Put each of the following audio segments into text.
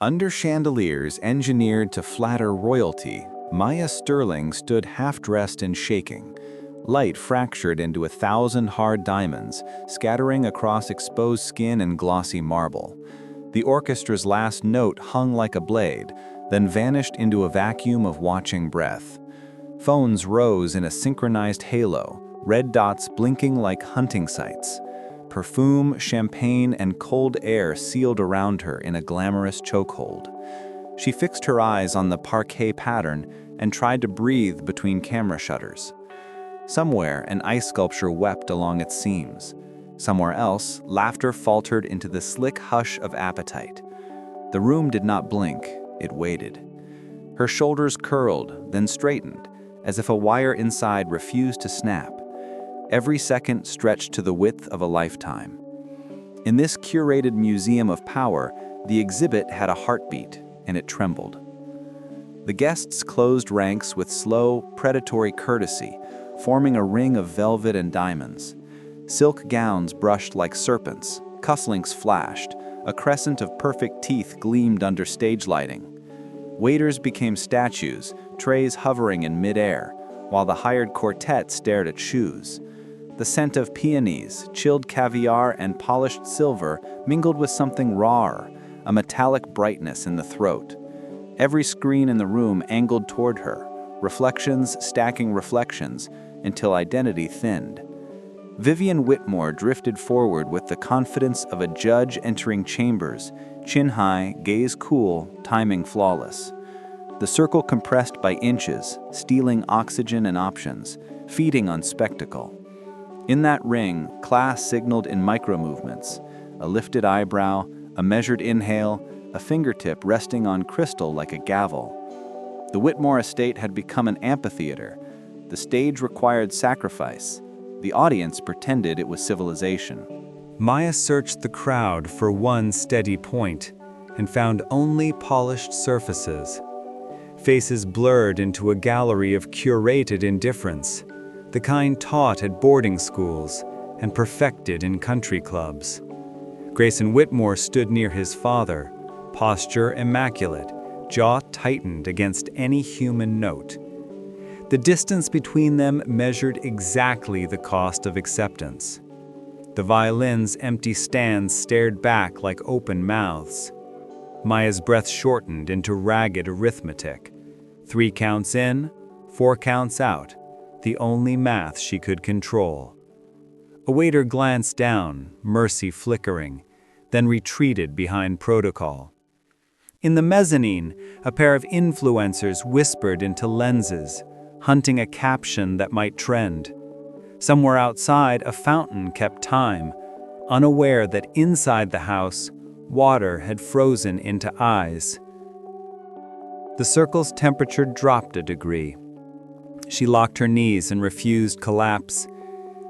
Under chandeliers engineered to flatter royalty, Maya Sterling stood half-dressed and shaking, light fractured into 1,000 hard diamonds, scattering across exposed skin and glossy marble. The orchestra's last note hung like a blade, then vanished into a vacuum of watching breath. Phones rose in a synchronized halo, red dots blinking like hunting sights. Perfume, champagne, and cold air sealed around her in a glamorous chokehold. She fixed her eyes on the parquet pattern and tried to breathe between camera shutters. Somewhere, an ice sculpture wept along its seams. Somewhere else, laughter faltered into the slick hush of appetite. The room did not blink, it waited. Her shoulders curled, then straightened, as if a wire inside refused to snap. Every second stretched to the width of a lifetime. In this curated museum of power, the exhibit had a heartbeat, and it trembled. The guests closed ranks with slow, predatory courtesy, forming a ring of velvet and diamonds. Silk gowns brushed like serpents, cufflinks flashed, a crescent of perfect teeth gleamed under stage lighting. Waiters became statues, trays hovering in midair, while the hired quartet stared at shoes. The scent of peonies, chilled caviar, and polished silver mingled with something rawer, a metallic brightness in the throat. Every screen in the room angled toward her, reflections stacking reflections, until identity thinned. Vivian Whitmore drifted forward with the confidence of a judge entering chambers, chin high, gaze cool, timing flawless. The circle compressed by inches, stealing oxygen and options, feeding on spectacle. In that ring, class signaled in micro-movements, a lifted eyebrow, a measured inhale, a fingertip resting on crystal like a gavel. The Whitmore estate had become an amphitheater. The stage required sacrifice. The audience pretended it was civilization. Maya searched the crowd for one steady point and found only polished surfaces. Faces blurred into a gallery of curated indifference, the kind taught at boarding schools and perfected in country clubs. Grayson Whitmore stood near his father, posture immaculate, jaw tightened against any human note. The distance between them measured exactly the cost of acceptance. The violin's empty stands stared back like open mouths. Maya's breath shortened into ragged arithmetic. 3 counts in, 4 counts out, the only math she could control. A waiter glanced down, mercy flickering, then retreated behind protocol. In the mezzanine, a pair of influencers whispered into lenses, hunting a caption that might trend. Somewhere outside, a fountain kept time, unaware that inside the house, water had frozen into eyes. The circle's temperature dropped a degree. She locked her knees and refused collapse.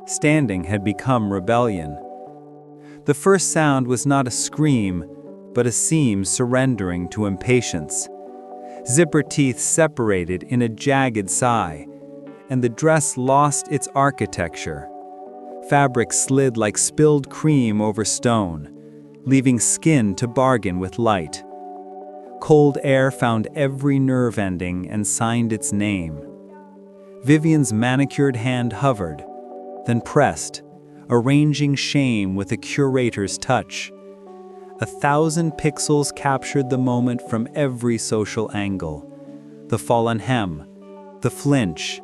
Standing had become rebellion. The first sound was not a scream, but a seam surrendering to impatience. Zipper teeth separated in a jagged sigh, and the dress lost its architecture. Fabric slid like spilled cream over stone, leaving skin to bargain with light. Cold air found every nerve ending and signed its name. Vivian's manicured hand hovered, then pressed, arranging shame with a curator's touch. 1,000 pixels captured the moment from every social angle. The fallen hem, the flinch,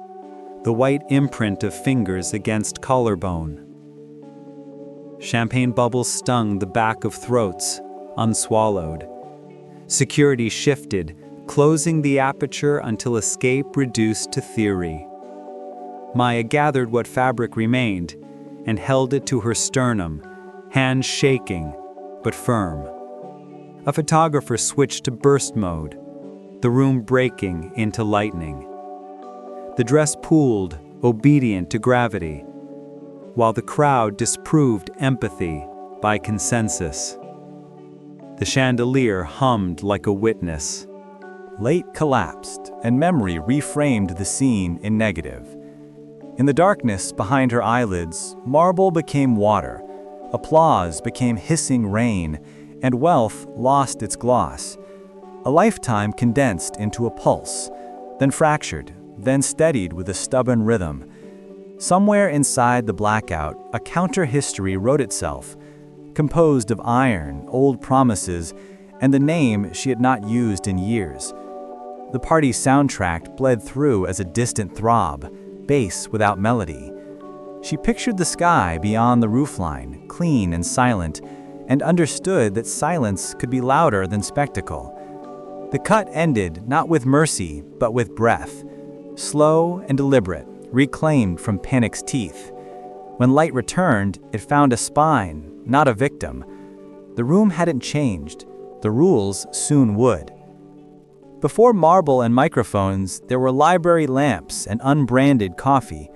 the white imprint of fingers against collarbone. Champagne bubbles stung the back of throats, unswallowed. Security shifted, closing the aperture until escape reduced to theory. Maya gathered what fabric remained and held it to her sternum, hands shaking, but firm. A photographer switched to burst mode, the room breaking into lightning. The dress pooled, obedient to gravity, while the crowd disproved empathy by consensus. The chandelier hummed like a witness. Light collapsed, and memory reframed the scene in negative. In the darkness behind her eyelids, marble became water, applause became hissing rain, and wealth lost its gloss. A lifetime condensed into a pulse, then fractured, then steadied with a stubborn rhythm. Somewhere inside the blackout, a counter-history wrote itself, composed of iron, old promises, and the name she had not used in years. The party's soundtrack bled through as a distant throb, bass without melody. She pictured the sky beyond the roofline, clean and silent, and understood that silence could be louder than spectacle. The cut ended not with mercy, but with breath, slow and deliberate, reclaimed from panic's teeth. When light returned, it found a spine, not a victim. The room hadn't changed. The rules soon would. Before marble and microphones, there were library lamps and unbranded coffee.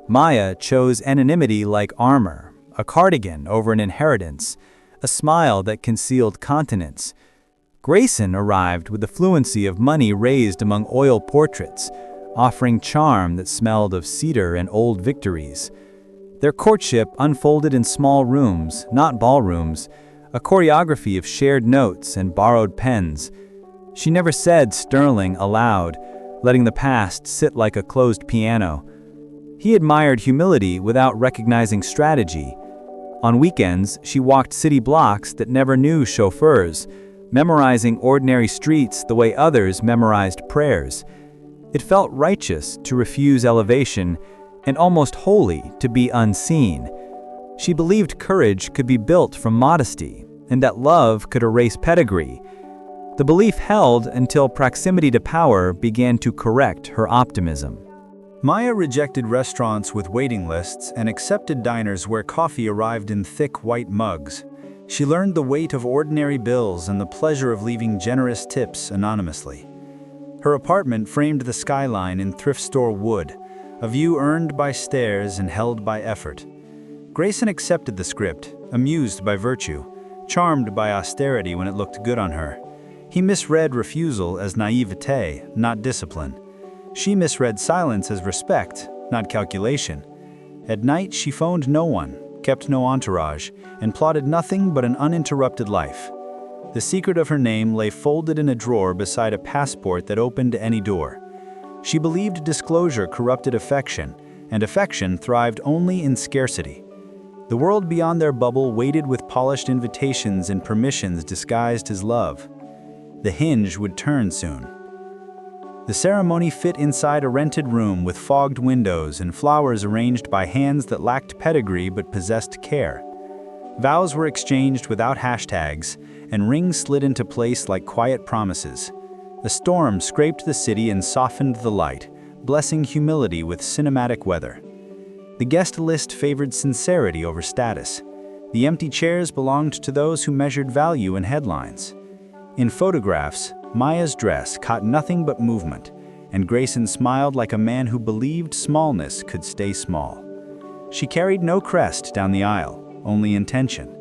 Maya chose anonymity like armor, a cardigan over an inheritance, a smile that concealed continence. Grayson arrived with the fluency of money raised among oil portraits, offering charm that smelled of cedar and old victories. Their courtship unfolded in small rooms, not ballrooms, a choreography of shared notes and borrowed pens. She never said Sterling aloud, letting the past sit like a closed piano. He admired humility without recognizing strategy. On weekends, she walked city blocks that never knew chauffeurs, memorizing ordinary streets the way others memorized prayers. It felt righteous to refuse elevation, and almost holy to be unseen. She believed courage could be built from modesty, and that love could erase pedigree. The belief held until proximity to power began to correct her optimism. Maya rejected restaurants with waiting lists and accepted diners where coffee arrived in thick white mugs. She learned the weight of ordinary bills and the pleasure of leaving generous tips anonymously. Her apartment framed the skyline in thrift store wood, a view earned by stairs and held by effort. Grayson accepted the script, amused by virtue, charmed by austerity when it looked good on her. He misread refusal as naivete, not discipline. She misread silence as respect, not calculation. At night, she phoned no one, kept no entourage, and plotted nothing but an uninterrupted life. The secret of her name lay folded in a drawer beside a passport that opened any door. She believed disclosure corrupted affection, and affection thrived only in scarcity. The world beyond their bubble waited with polished invitations and permissions disguised as love. The hinge would turn soon. The ceremony fit inside a rented room with fogged windows and flowers arranged by hands that lacked pedigree but possessed care. Vows were exchanged without hashtags, and rings slid into place like quiet promises. A storm scraped the city and softened the light, blessing humility with cinematic weather. The guest list favored sincerity over status. The empty chairs belonged to those who measured value in headlines. In photographs, Maya's dress caught nothing but movement, and Grayson smiled like a man who believed smallness could stay small. She carried no crest down the aisle, only intention.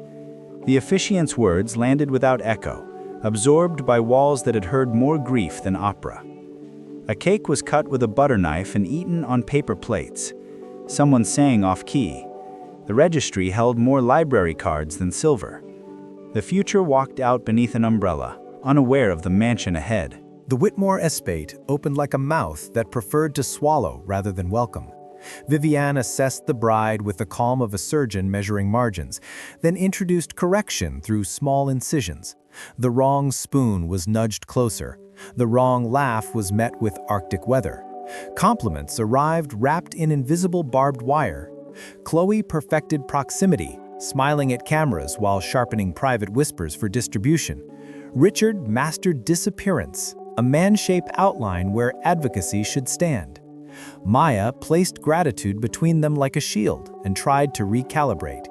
The officiant's words landed without echo, absorbed by walls that had heard more grief than opera. A cake was cut with a butter knife and eaten on paper plates. Someone sang off-key. The registry held more library cards than silver. The future walked out beneath an umbrella, unaware of the mansion ahead. The Whitmore estate opened like a mouth that preferred to swallow rather than welcome. Viviane assessed the bride with the calm of a surgeon measuring margins, then introduced correction through small incisions. The wrong spoon was nudged closer. The wrong laugh was met with Arctic weather. Compliments arrived wrapped in invisible barbed wire. Chloe perfected proximity, smiling at cameras while sharpening private whispers for distribution. Richard mastered disappearance, a man-shaped outline where advocacy should stand. Maya placed gratitude between them like a shield and tried to recalibrate.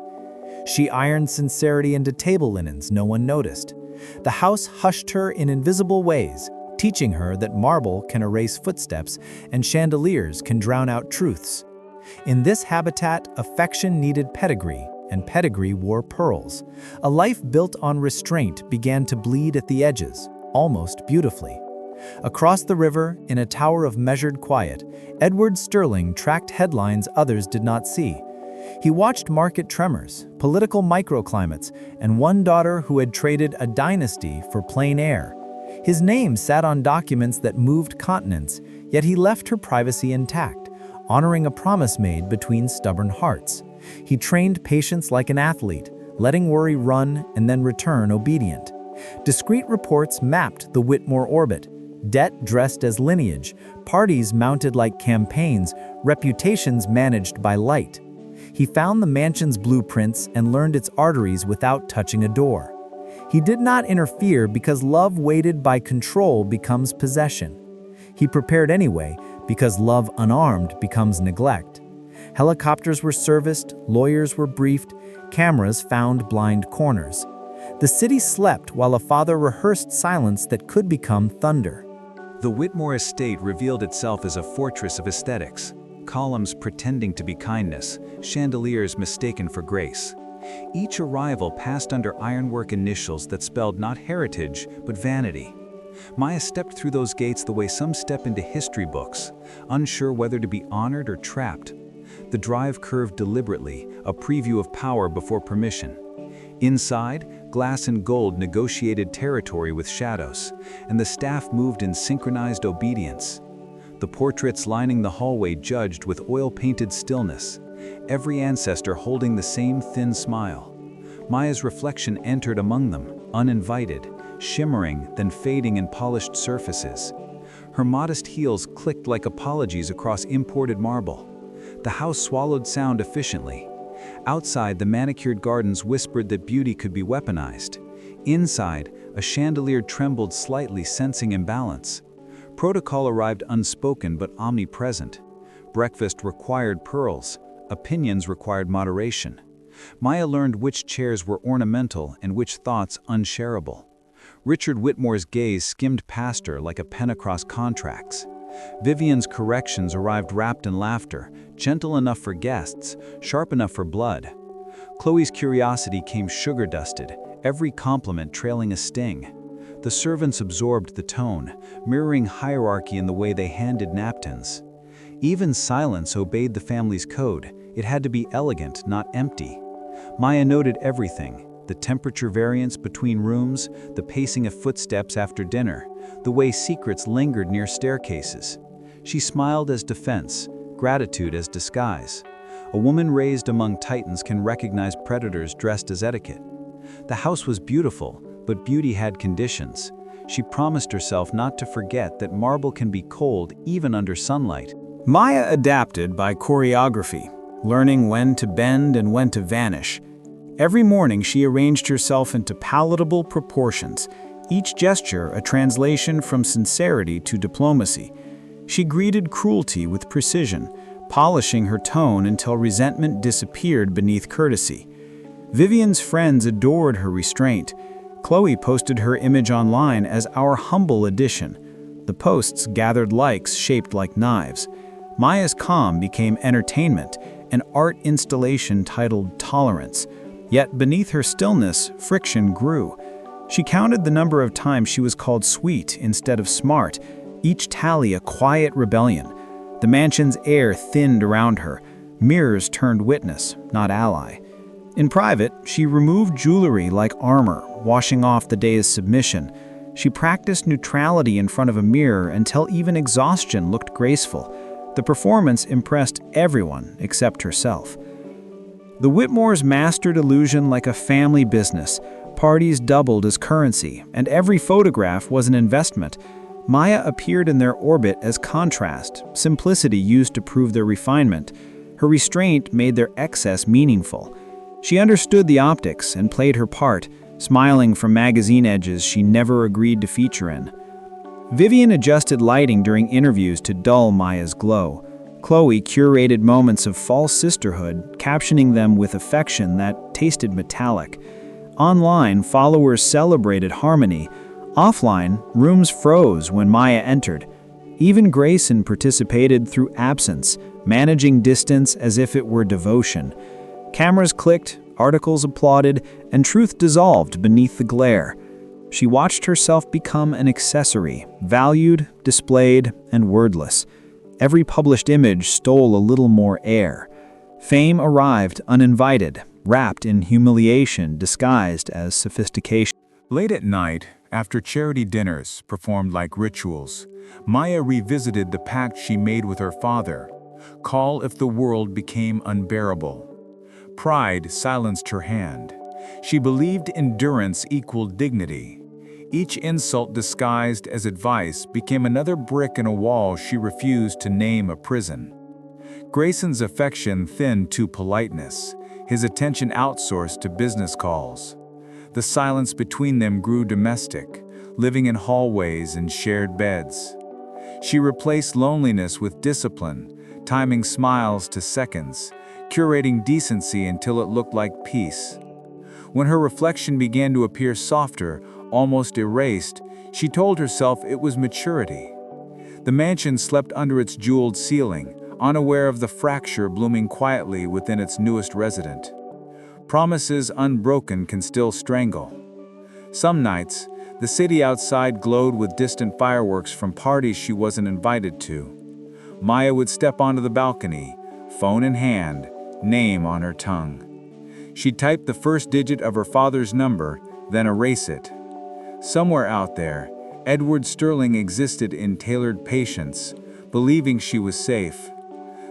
She ironed sincerity into table linens no one noticed. The house hushed her in invisible ways, teaching her that marble can erase footsteps and chandeliers can drown out truths. In this habitat, affection needed pedigree, and pedigree wore pearls. A life built on restraint began to bleed at the edges, almost beautifully. Across the river, in a tower of measured quiet, Edward Sterling tracked headlines others did not see. He watched market tremors, political microclimates, and one daughter who had traded a dynasty for plain air. His name sat on documents that moved continents, yet he left her privacy intact, honoring a promise made between stubborn hearts. He trained patience like an athlete, letting worry run and then return obedient. Discreet reports mapped the Whitmore orbit, debt dressed as lineage, parties mounted like campaigns, reputations managed by light. He found the mansion's blueprints and learned its arteries without touching a door. He did not interfere because love weighted by control becomes possession. He prepared anyway because love unarmed becomes neglect. Helicopters were serviced, lawyers were briefed, cameras found blind corners. The city slept while a father rehearsed silence that could become thunder. The Whitmore estate revealed itself as a fortress of aesthetics, columns pretending to be kindness, chandeliers mistaken for grace. Each arrival passed under ironwork initials that spelled not heritage, but vanity. Maya stepped through those gates the way some step into history books, unsure whether to be honored or trapped. The drive curved deliberately, a preview of power before permission. Inside, glass and gold negotiated territory with shadows, and the staff moved in synchronized obedience. The portraits lining the hallway judged with oil-painted stillness, every ancestor holding the same thin smile. Maya's reflection entered among them, uninvited, shimmering, then fading in polished surfaces. Her modest heels clicked like apologies across imported marble. The house swallowed sound efficiently. Outside, the manicured gardens whispered that beauty could be weaponized. Inside, a chandelier trembled slightly, sensing imbalance. Protocol arrived unspoken but omnipresent. Breakfast required pearls. Opinions required moderation. Maya learned which chairs were ornamental and which thoughts unshareable. Richard Whitmore's gaze skimmed past her like a pen across contracts. Vivian's corrections arrived wrapped in laughter, gentle enough for guests, sharp enough for blood. Chloe's curiosity came sugar-dusted, every compliment trailing a sting. The servants absorbed the tone, mirroring hierarchy in the way they handed napkins. Even silence obeyed the family's code. It had to be elegant, not empty. Maya noted everything: the temperature variance between rooms, the pacing of footsteps after dinner, the way secrets lingered near staircases. She smiled as defense, gratitude as disguise. A woman raised among titans can recognize predators dressed as etiquette. The house was beautiful, but beauty had conditions. She promised herself not to forget that marble can be cold even under sunlight. Maya adapted by choreography, learning when to bend and when to vanish. Every morning she arranged herself into palatable proportions, each gesture a translation from sincerity to diplomacy. She greeted cruelty with precision, polishing her tone until resentment disappeared beneath courtesy. Vivian's friends adored her restraint. Chloe posted her image online as our humble addition. The posts gathered likes shaped like knives. Maya's calm became entertainment, an art installation titled Tolerance. Yet beneath her stillness, friction grew. She counted the number of times she was called sweet instead of smart, each tally a quiet rebellion. The mansion's air thinned around her. Mirrors turned witness, not ally. In private, she removed jewelry like armor, washing off the day's submission. She practiced neutrality in front of a mirror until even exhaustion looked graceful. The performance impressed everyone except herself. The Whitmores mastered illusion like a family business. Parties doubled as currency, and every photograph was an investment. Maya appeared in their orbit as contrast, simplicity used to prove their refinement. Her restraint made their excess meaningful. She understood the optics and played her part, smiling from magazine edges she never agreed to feature in. Vivian adjusted lighting during interviews to dull Maya's glow. Chloe curated moments of false sisterhood, captioning them with affection that tasted metallic. Online, followers celebrated harmony. Offline, rooms froze when Maya entered. Even Grayson participated through absence, managing distance as if it were devotion. Cameras clicked, articles applauded, and truth dissolved beneath the glare. She watched herself become an accessory, valued, displayed, and wordless. Every published image stole a little more air. Fame arrived uninvited, wrapped in humiliation disguised as sophistication. Late at night, After charity dinners, performed like rituals, Maya revisited the pact she made with her father: call if the world became unbearable. Pride silenced her hand. She believed endurance equaled dignity. Each insult disguised as advice became another brick in a wall she refused to name a prison. Grayson's affection thinned to politeness, his attention outsourced to business calls. The silence between them grew domestic, living in hallways and shared beds. She replaced loneliness with discipline, timing smiles to seconds, curating decency until it looked like peace. When her reflection began to appear softer, almost erased, she told herself it was maturity. The mansion slept under its jeweled ceiling, unaware of the fracture blooming quietly within its newest resident. Promises unbroken can still strangle. Some nights, the city outside glowed with distant fireworks from parties she wasn't invited to. Maya would step onto the balcony, phone in hand, name on her tongue. She'd type the first digit of her father's number, then erase it. Somewhere out there, Edward Sterling existed in tailored patience, believing she was safe.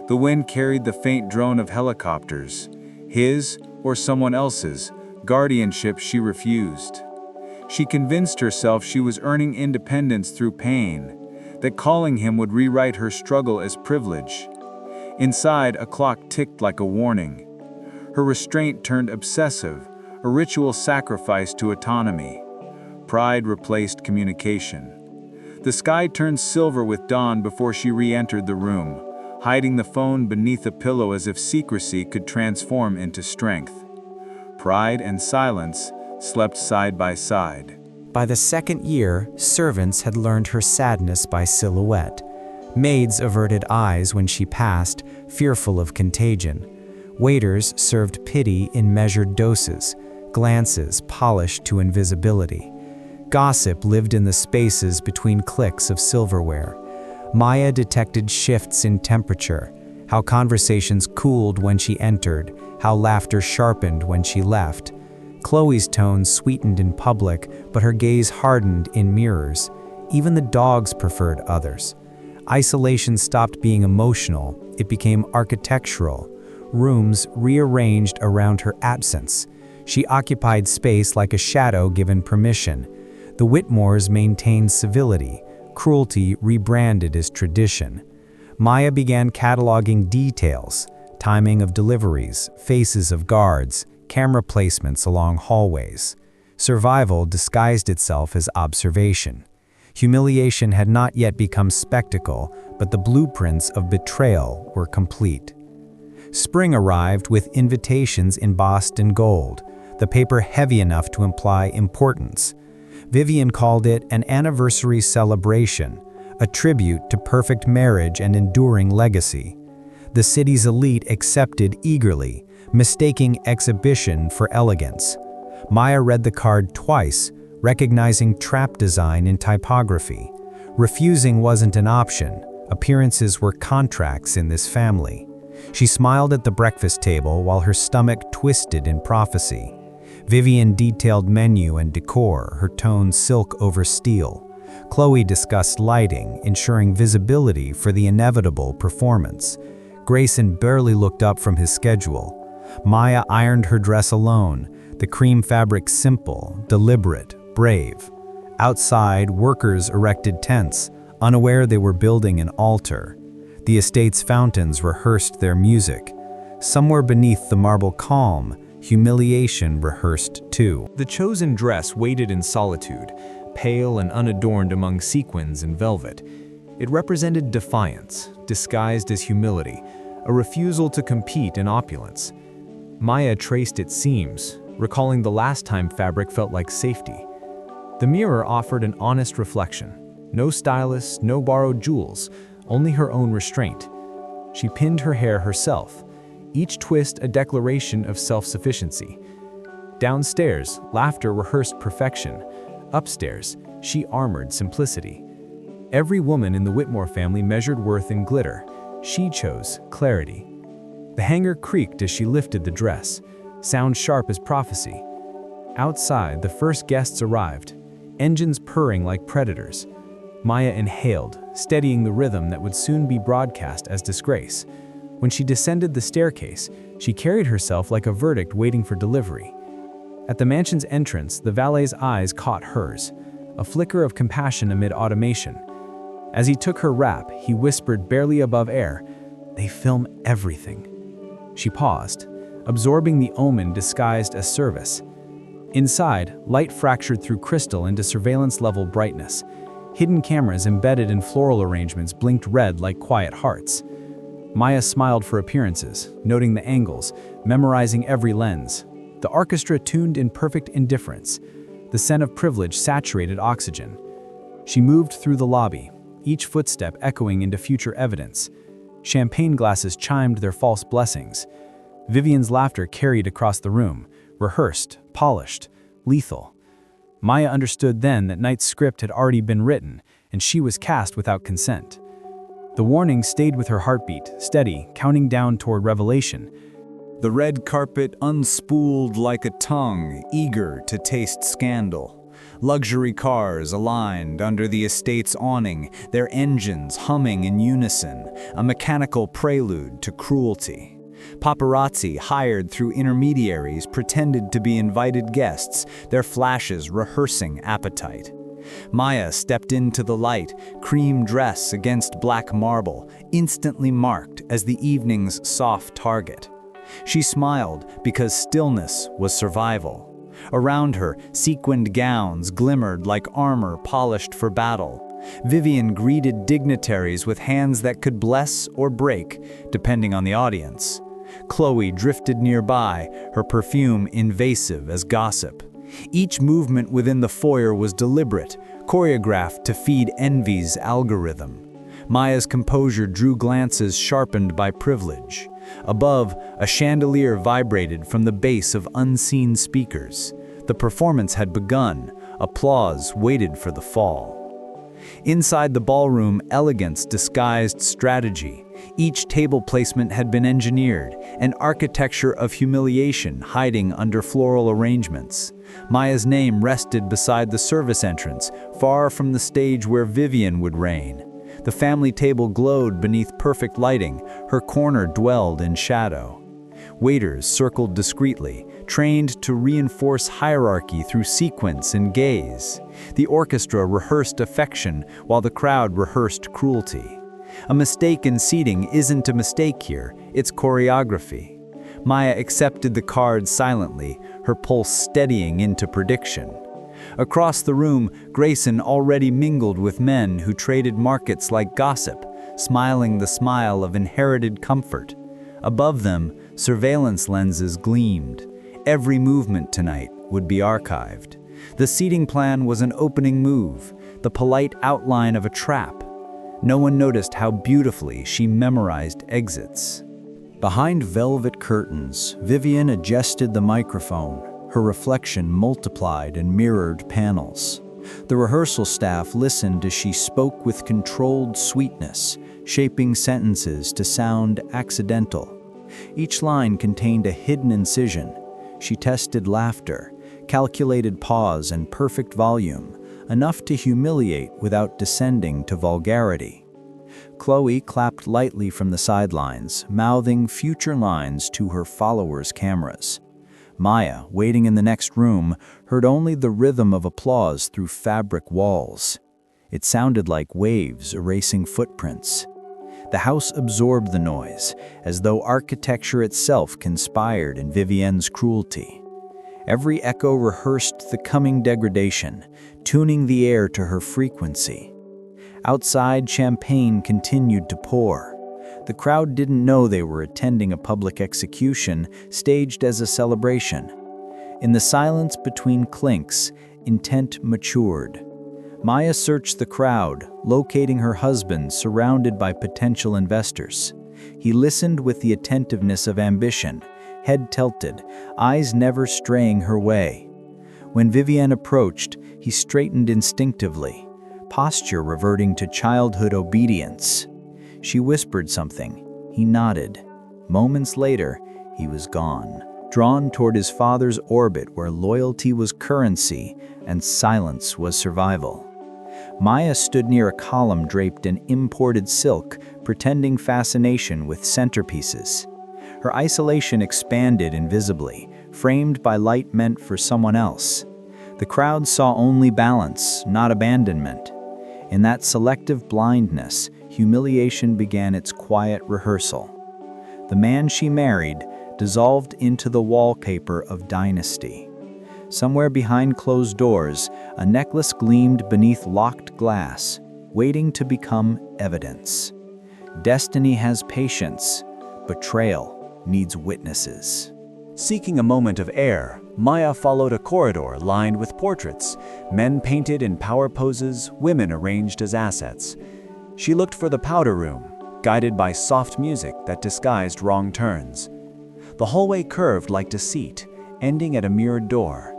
The wind carried the faint drone of helicopters, his or someone else's, guardianship she refused. She convinced herself she was earning independence through pain, that calling him would rewrite her struggle as privilege. Inside, a clock ticked like a warning. Her restraint turned obsessive, a ritual sacrifice to autonomy. Pride replaced communication. The sky turned silver with dawn before she re-entered the room, hiding the phone beneath a pillow as if secrecy could transform into strength. Pride and silence slept side by side. By the second year, servants had learned her sadness by silhouette. Maids averted eyes when she passed, fearful of contagion. Waiters served pity in measured doses, glances polished to invisibility. Gossip lived in the spaces between clicks of silverware. Maya detected shifts in temperature, how conversations cooled when she entered, how laughter sharpened when she left. Chloe's tone sweetened in public, but her gaze hardened in mirrors. Even the dogs preferred others. Isolation stopped being emotional, it became architectural. Rooms rearranged around her absence. She occupied space like a shadow given permission. The Whitmores maintained civility, cruelty rebranded as tradition. Maya began cataloging details, timing of deliveries, faces of guards, camera placements along hallways. Survival disguised itself as observation. Humiliation had not yet become spectacle, but the blueprints of betrayal were complete. Spring arrived with invitations embossed in gold, the paper heavy enough to imply importance. Vivian called it an anniversary celebration, a tribute to perfect marriage and enduring legacy. The city's elite accepted eagerly, mistaking exhibition for elegance. Maya read the card twice, recognizing trap design in typography. Refusing wasn't an option. Appearances were contracts in this family. She smiled at the breakfast table while her stomach twisted in prophecy. Vivian detailed menu and decor, her tone silk over steel. Chloe discussed lighting, ensuring visibility for the inevitable performance. Grayson barely looked up from his schedule. Maya ironed her dress alone, the cream fabric simple, deliberate, brave. Outside, workers erected tents, unaware they were building an altar. The estate's fountains rehearsed their music. Somewhere beneath the marble calm, humiliation rehearsed too. The chosen dress waited in solitude, pale and unadorned among sequins and velvet. It represented defiance, disguised as humility, a refusal to compete in opulence. Maya traced its seams, recalling the last time fabric felt like safety. The mirror offered an honest reflection. No stylist, no borrowed jewels, only her own restraint. She pinned her hair herself, each twist a declaration of self-sufficiency. Downstairs, laughter rehearsed perfection. Upstairs, she armored simplicity. Every woman in the Whitmore family measured worth in glitter. She chose clarity. The hanger creaked as she lifted the dress, sound sharp as prophecy. Outside, the first guests arrived. engines purring like predators. Maya inhaled, steadying the rhythm that would soon be broadcast as disgrace. When she descended the staircase, she carried herself like a verdict waiting for delivery. At the mansion's entrance, the valet's eyes caught hers, a flicker of compassion amid automation. As he took her wrap, he whispered barely above air, "They film everything." She paused, absorbing the omen disguised as service. Inside, light fractured through crystal into surveillance-level brightness. Hidden cameras embedded in floral arrangements blinked red like quiet hearts. Maya smiled for appearances, noting the angles, memorizing every lens. The orchestra tuned in perfect indifference. The scent of privilege saturated oxygen. She moved through the lobby, each footstep echoing into future evidence. Champagne glasses chimed their false blessings. Vivian's laughter carried across the room, rehearsed, polished, lethal. Maya understood then that Knight's script had already been written, and she was cast without consent. The warning stayed with her heartbeat, steady, counting down toward revelation. The red carpet unspooled like a tongue, eager to taste scandal. Luxury cars aligned under the estate's awning, their engines humming in unison, a mechanical prelude to cruelty. Paparazzi hired through intermediaries pretended to be invited guests, their flashes rehearsing appetite. Maya stepped into the light, cream dress against black marble, instantly marked as the evening's soft target. She smiled because stillness was survival. Around her, sequined gowns glimmered like armor polished for battle. Vivian greeted dignitaries with hands that could bless or break, depending on the audience. Chloe drifted nearby, her perfume invasive as gossip. Each movement within the foyer was deliberate, choreographed to feed envy's algorithm. Maya's composure drew glances sharpened by privilege. Above, a chandelier vibrated from the base of unseen speakers. The performance had begun. Applause waited for the fall. Inside the ballroom, elegance disguised strategy. Each table placement had been engineered, an architecture of humiliation hiding under floral arrangements. Maya's name rested beside the service entrance, far from the stage where Vivian would reign. The family table glowed beneath perfect lighting, her corner dwelled in shadow. Waiters circled discreetly, trained to reinforce hierarchy through sequence and gaze. The orchestra rehearsed affection while the crowd rehearsed cruelty. A mistake in seating isn't a mistake here, it's choreography. Maya accepted the cards silently, her pulse steadying into prediction. Across the room, Grayson already mingled with men who traded markets like gossip, smiling the smile of inherited comfort. Above them, surveillance lenses gleamed. Every movement tonight would be archived. The seating plan was an opening move, the polite outline of a trap. No one noticed how beautifully she memorized exits. Behind velvet curtains, Vivian adjusted the microphone. Her reflection multiplied in mirrored panels. The rehearsal staff listened as she spoke with controlled sweetness, shaping sentences to sound accidental. Each line contained a hidden incision. She tested laughter, calculated pause and perfect volume, enough to humiliate without descending to vulgarity. Chloe clapped lightly from the sidelines, mouthing future lines to her followers' cameras. Maya, waiting in the next room, heard only the rhythm of applause through fabric walls. It sounded like waves erasing footprints. The house absorbed the noise, as though architecture itself conspired in Vivienne's cruelty. Every echo rehearsed the coming degradation, tuning the air to her frequency. Outside, champagne continued to pour. The crowd didn't know they were attending a public execution staged as a celebration. In the silence between clinks, intent matured. Maya searched the crowd, locating her husband surrounded by potential investors. He listened with the attentiveness of ambition, head tilted, eyes never straying her way. When Vivienne approached, he straightened instinctively, posture reverting to childhood obedience. She whispered something. He nodded. Moments later, he was gone, drawn toward his father's orbit where loyalty was currency, and silence was survival. Maya stood near a column draped in imported silk, pretending fascination with centerpieces. Her isolation expanded invisibly, framed by light meant for someone else. The crowd saw only balance, not abandonment. In that selective blindness, humiliation began its quiet rehearsal. The man she married dissolved into the wallpaper of dynasty. Somewhere behind closed doors, a necklace gleamed beneath locked glass, waiting to become evidence. Destiny has patience. Betrayal needs witnesses. Seeking a moment of air, Maya followed a corridor lined with portraits, men painted in power poses, women arranged as assets. She looked for the powder room, guided by soft music that disguised wrong turns. The hallway curved like deceit, ending at a mirrored door.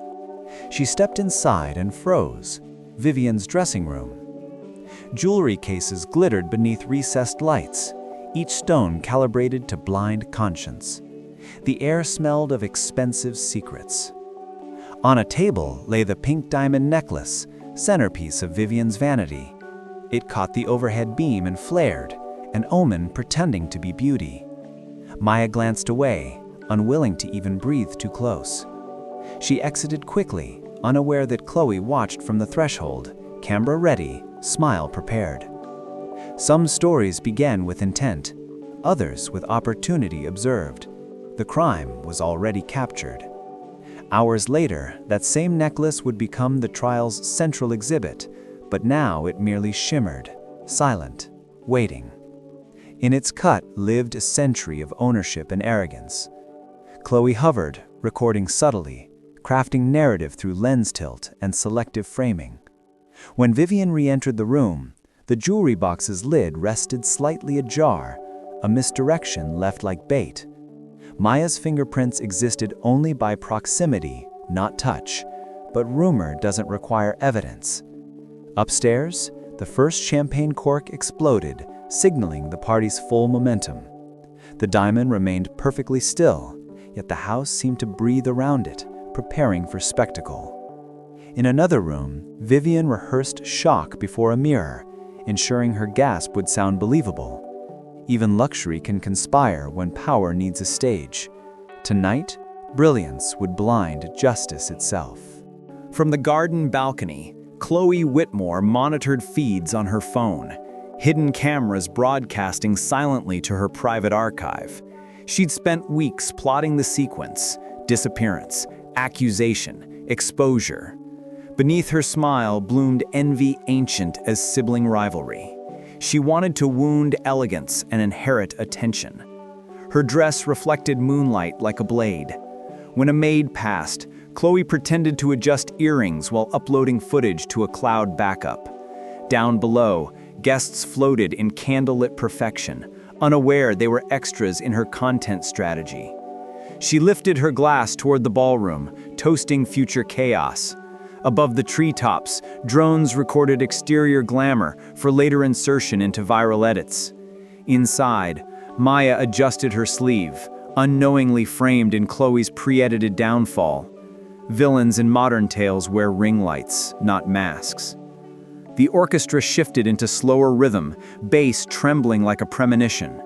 She stepped inside and froze. Vivian's dressing room. Jewelry cases glittered beneath recessed lights, each stone calibrated to blind conscience. The air smelled of expensive secrets. On a table lay the pink diamond necklace, centerpiece of Vivian's vanity. It caught the overhead beam and flared, an omen pretending to be beauty. Maya glanced away, unwilling to even breathe too close. She exited quickly, unaware that Chloe watched from the threshold, camera ready, smile prepared. Some stories began with intent, others with opportunity observed. The crime was already captured. Hours later, that same necklace would become the trial's central exhibit, but now it merely shimmered, silent, waiting. In its cut lived a century of ownership and arrogance. Chloe hovered, recording subtly, crafting narrative through lens tilt and selective framing. When Vivian re-entered the room, the jewelry box's lid rested slightly ajar, a misdirection left like bait. Maya's fingerprints existed only by proximity, not touch, but rumor doesn't require evidence. Upstairs, the first champagne cork exploded, signaling the party's full momentum. The diamond remained perfectly still, yet the house seemed to breathe around it, preparing for spectacle. In another room, Vivian rehearsed shock before a mirror, ensuring her gasp would sound believable. Even luxury can conspire when power needs a stage. Tonight, brilliance would blind justice itself. From the garden balcony, Chloe Whitmore monitored feeds on her phone, hidden cameras broadcasting silently to her private archive. She'd spent weeks plotting the sequence: disappearance, accusation, exposure. Beneath her smile bloomed envy ancient as sibling rivalry. She wanted to wound elegance and inherit attention. Her dress reflected moonlight like a blade. When a maid passed, Chloe pretended to adjust earrings while uploading footage to a cloud backup. Down below, guests floated in candlelit perfection, unaware they were extras in her content strategy. She lifted her glass toward the ballroom, toasting future chaos. Above the treetops, drones recorded exterior glamour for later insertion into viral edits. Inside, Maya adjusted her sleeve, unknowingly framed in Chloe's pre-edited downfall. Villains in modern tales wear ring lights, not masks. The orchestra shifted into slower rhythm, bass trembling like a premonition.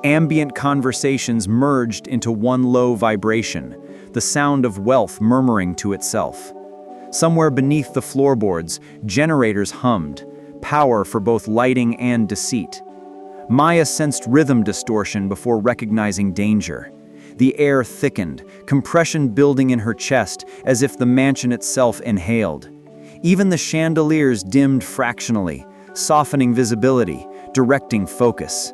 Ambient conversations merged into one low vibration, the sound of wealth murmuring to itself. Somewhere beneath the floorboards, generators hummed, power for both lighting and deceit. Maya sensed rhythm distortion before recognizing danger. The air thickened, compression building in her chest as if the mansion itself inhaled. Even the chandeliers dimmed fractionally, softening visibility, directing focus.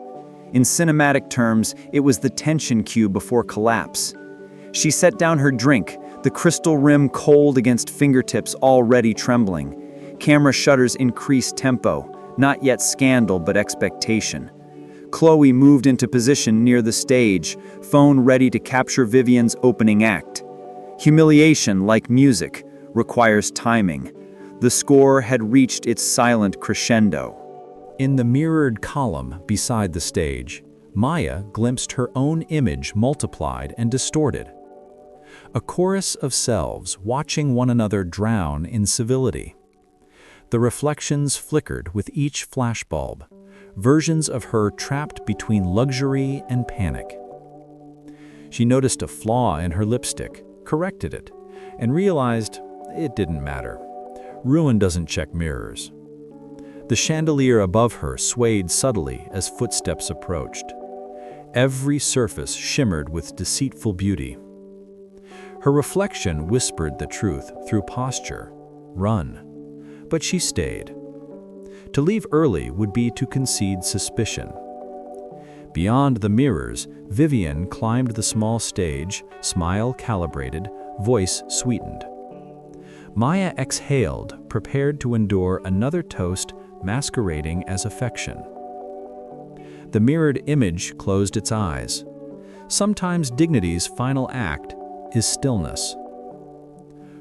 In cinematic terms, it was the tension cue before collapse. She set down her drink, the crystal rim cold against fingertips already trembling. Camera shutters increased tempo, not yet scandal but expectation. Chloe moved into position near the stage, phone ready to capture Vivian's opening act. Humiliation, like music, requires timing. The score had reached its silent crescendo. In the mirrored column beside the stage, Maya glimpsed her own image multiplied and distorted. A chorus of selves watching one another drown in civility. The reflections flickered with each flashbulb, versions of her trapped between luxury and panic. She noticed a flaw in her lipstick, corrected it, and realized it didn't matter. Ruin doesn't check mirrors. The chandelier above her swayed subtly as footsteps approached. Every surface shimmered with deceitful beauty. Her reflection whispered the truth through posture. Run. But she stayed. To leave early would be to concede suspicion. Beyond the mirrors, Vivian climbed the small stage, smile calibrated, voice sweetened. Maya exhaled, prepared to endure another toast masquerading as affection. The mirrored image closed its eyes. Sometimes dignity's final act is stillness.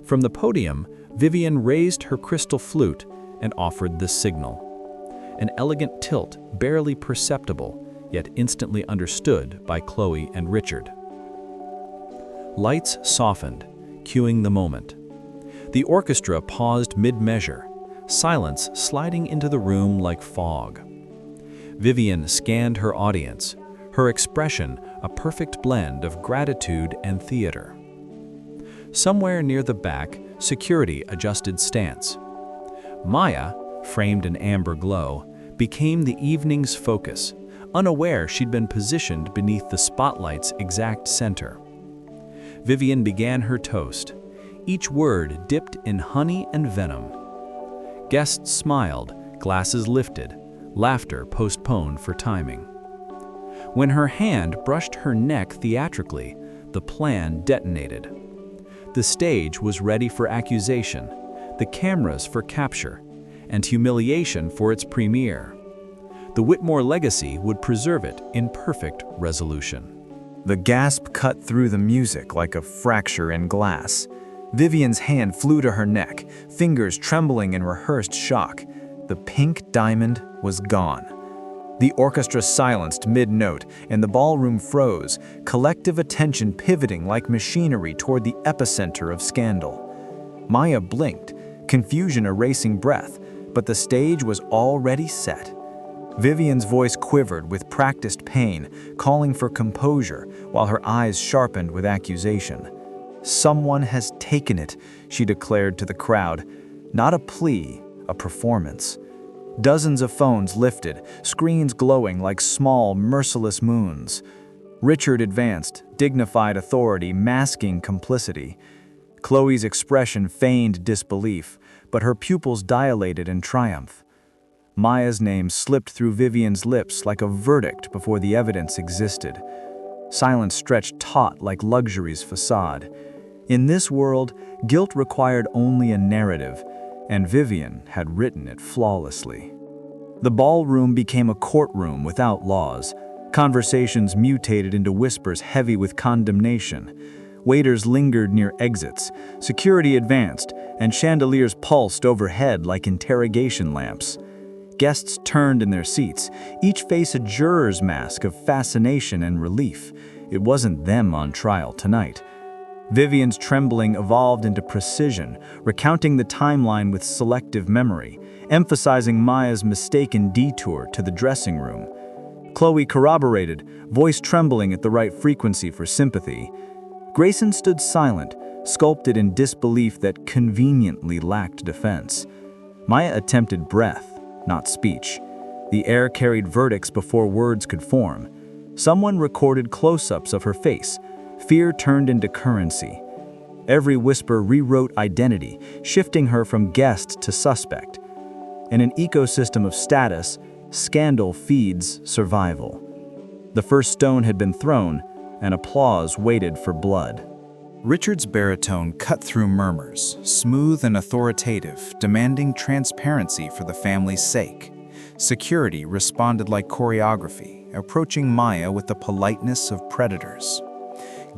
From the podium, Vivian raised her crystal flute and offered this signal. An elegant tilt, barely perceptible, yet instantly understood by Chloe and Richard. Lights softened, cueing the moment. The orchestra paused mid-measure, silence sliding into the room like fog. Vivian scanned her audience, her expression a perfect blend of gratitude and theater. Somewhere near the back, security adjusted stance. Maya, framed in amber glow, became the evening's focus, unaware she'd been positioned beneath the spotlight's exact center. Vivian began her toast, each word dipped in honey and venom. Guests smiled, glasses lifted, laughter postponed for timing. When her hand brushed her neck theatrically, the plan detonated. The stage was ready for accusation, the cameras for capture, and humiliation for its premiere. The Whitmore legacy would preserve it in perfect resolution. The gasp cut through the music like a fracture in glass. Vivian's hand flew to her neck, fingers trembling in rehearsed shock. The pink diamond was gone. The orchestra silenced mid-note, and the ballroom froze, collective attention pivoting like machinery toward the epicenter of scandal. Maya blinked, confusion erasing breath, but the stage was already set. Vivian's voice quivered with practiced pain, calling for composure, while her eyes sharpened with accusation. "Someone has taken it," she declared to the crowd. Not a plea, a performance. Dozens of phones lifted, screens glowing like small, merciless moons. Richard advanced, dignified authority masking complicity. Chloe's expression feigned disbelief, but her pupils dilated in triumph. Maya's name slipped through Vivian's lips like a verdict before the evidence existed. Silence stretched taut like luxury's facade. In this world, guilt required only a narrative, and Vivian had written it flawlessly. The ballroom became a courtroom without laws. Conversations mutated into whispers heavy with condemnation. Waiters lingered near exits, security advanced, and chandeliers pulsed overhead like interrogation lamps. Guests turned in their seats, each face a juror's mask of fascination and relief. It wasn't them on trial tonight. Vivian's trembling evolved into precision, recounting the timeline with selective memory, emphasizing Maya's mistaken detour to the dressing room. Chloe corroborated, voice trembling at the right frequency for sympathy. Grayson stood silent, sculpted in disbelief that conveniently lacked defense. Maya attempted breath, not speech. The air carried verdicts before words could form. Someone recorded close-ups of her face. Fear turned into currency. Every whisper rewrote identity, shifting her from guest to suspect. In an ecosystem of status, scandal feeds survival. The first stone had been thrown, and applause waited for blood. Richard's baritone cut through murmurs, smooth and authoritative, demanding transparency for the family's sake. Security responded like choreography, approaching Maya with the politeness of predators.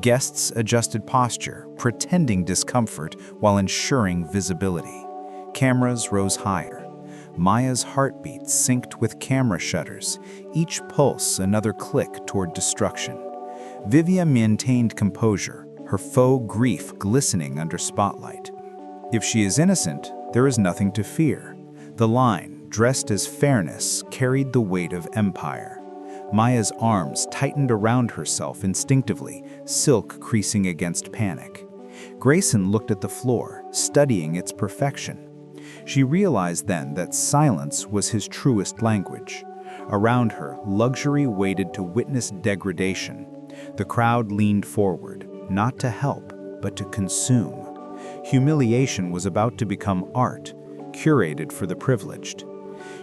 Guests adjusted posture, pretending discomfort while ensuring visibility. Cameras rose higher. Maya's heartbeat synced with camera shutters, each pulse another click toward destruction. Vivian maintained composure, her faux grief glistening under spotlight. If she is innocent, there is nothing to fear. The line, dressed as fairness, carried the weight of empire. Maya's arms tightened around herself instinctively, silk creasing against panic. Grayson looked at the floor, studying its perfection. She realized then that silence was his truest language. Around her, luxury waited to witness degradation. The crowd leaned forward, not to help, but to consume. Humiliation was about to become art, curated for the privileged.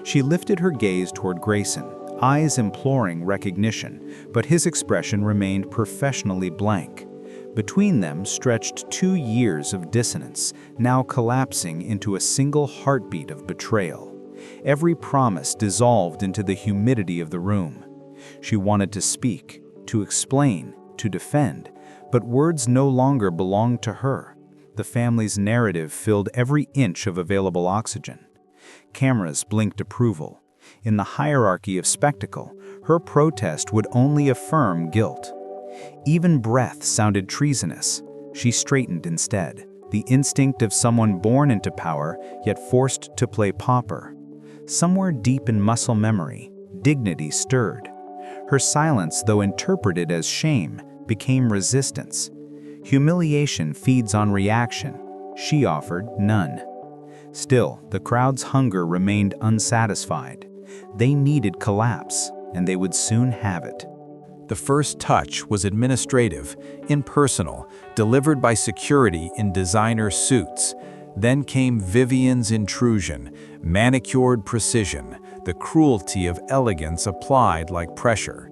She lifted her gaze toward Grayson, eyes imploring recognition, but his expression remained professionally blank. Between them stretched 2 years of dissonance, now collapsing into a single heartbeat of betrayal. Every promise dissolved into the humidity of the room. She wanted to speak, to explain, to defend, but words no longer belonged to her. The family's narrative filled every inch of available oxygen. Cameras blinked approval. In the hierarchy of spectacle, her protest would only affirm guilt. Even breath sounded treasonous. She straightened instead, the instinct of someone born into power, yet forced to play pauper. Somewhere deep in muscle memory, dignity stirred. Her silence, though interpreted as shame, became resistance. Humiliation feeds on reaction. She offered none. Still, the crowd's hunger remained unsatisfied. They needed collapse, and they would soon have it. The first touch was administrative, impersonal, delivered by security in designer suits. Then came Vivian's intrusion, manicured precision, the cruelty of elegance applied like pressure.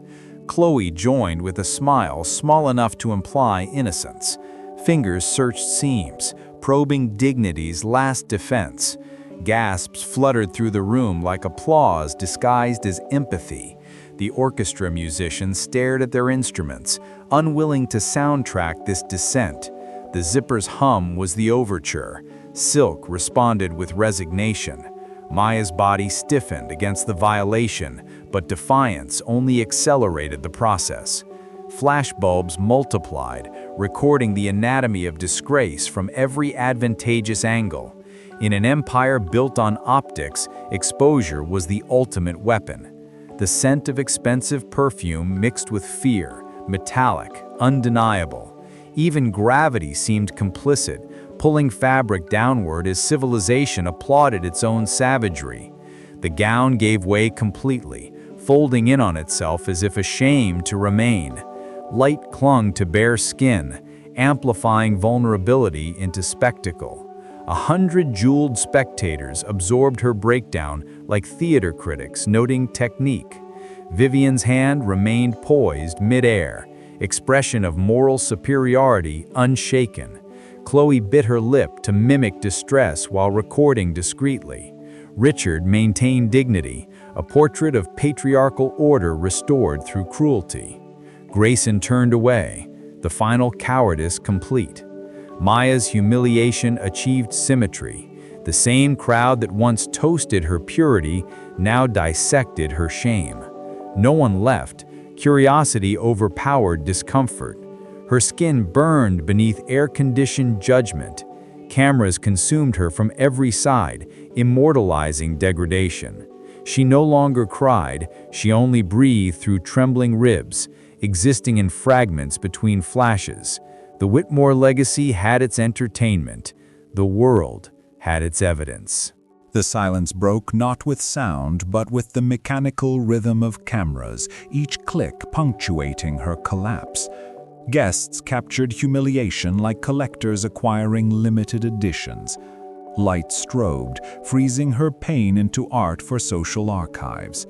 Chloe joined with a smile small enough to imply innocence. Fingers searched seams, probing dignity's last defense. Gasps fluttered through the room like applause disguised as empathy. The orchestra musicians stared at their instruments, unwilling to soundtrack this descent. The zipper's hum was the overture. Silk responded with resignation. Maya's body stiffened against the violation, but defiance only accelerated the process. Flashbulbs multiplied, recording the anatomy of disgrace from every advantageous angle. In an empire built on optics, exposure was the ultimate weapon. The scent of expensive perfume mixed with fear, metallic, undeniable. Even gravity seemed complicit, pulling fabric downward as civilization applauded its own savagery. The gown gave way completely, folding in on itself as if ashamed to remain. Light clung to bare skin, amplifying vulnerability into spectacle. 100 jeweled spectators absorbed her breakdown like theater critics noting technique. Vivian's hand remained poised mid-air, expression of moral superiority unshaken. Chloe bit her lip to mimic distress while recording discreetly. Richard maintained dignity, a portrait of patriarchal order restored through cruelty. Grayson turned away, the final cowardice complete. Maya's humiliation achieved symmetry. The same crowd that once toasted her purity now dissected her shame. No one left. Curiosity overpowered discomfort. Her skin burned beneath air-conditioned judgment. Cameras consumed her from every side, immortalizing degradation. She no longer cried, she only breathed through trembling ribs, existing in fragments between flashes. The Whitmore legacy had its entertainment. The world had its evidence. The silence broke not with sound, but with the mechanical rhythm of cameras, each click punctuating her collapse. Guests captured humiliation like collectors acquiring limited editions. Light strobed, freezing her pain into art for social archives.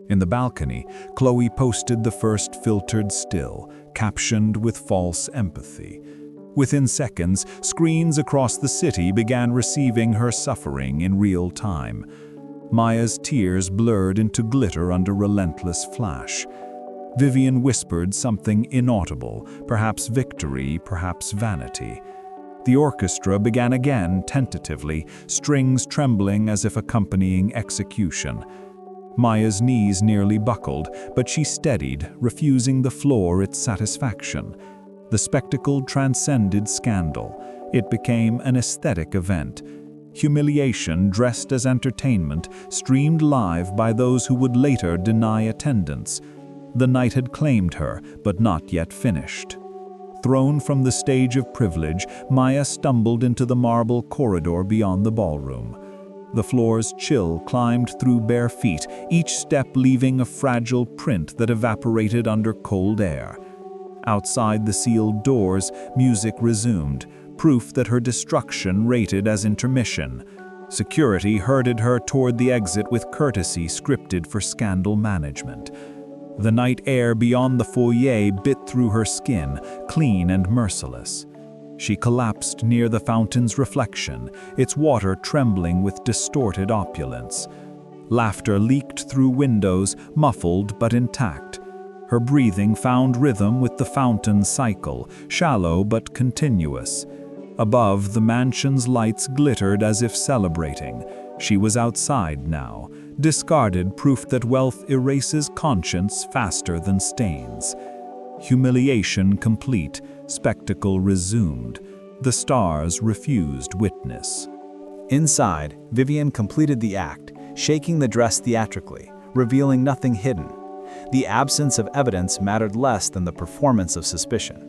In the balcony, Chloe posted the first filtered still, captioned with false empathy. Within seconds, screens across the city began receiving her suffering in real time. Maya's tears blurred into glitter under relentless flash. Vivian whispered something inaudible, perhaps victory, perhaps vanity. The orchestra began again tentatively, strings trembling as if accompanying execution. Maya's knees nearly buckled, but she steadied, refusing the floor its satisfaction. The spectacle transcended scandal. It became an aesthetic event. Humiliation dressed as entertainment, streamed live by those who would later deny attendance. The night had claimed her, but not yet finished. Thrown from the stage of privilege, Maya stumbled into the marble corridor beyond the ballroom. The floor's chill climbed through bare feet, each step leaving a fragile print that evaporated under cold air. Outside the sealed doors, music resumed, proof that her destruction rated as intermission. Security herded her toward the exit with courtesy scripted for scandal management. The night air beyond the foyer bit through her skin, clean and merciless. She collapsed near the fountain's reflection, its water trembling with distorted opulence. Laughter leaked through windows, muffled but intact. Her breathing found rhythm with the fountain's cycle, shallow but continuous. Above, the mansion's lights glittered as if celebrating. She was outside now, discarded proof that wealth erases conscience faster than stains. Humiliation complete, spectacle resumed. The stars refused witness. Inside, Vivian completed the act, shaking the dress theatrically, revealing nothing hidden. The absence of evidence mattered less than the performance of suspicion.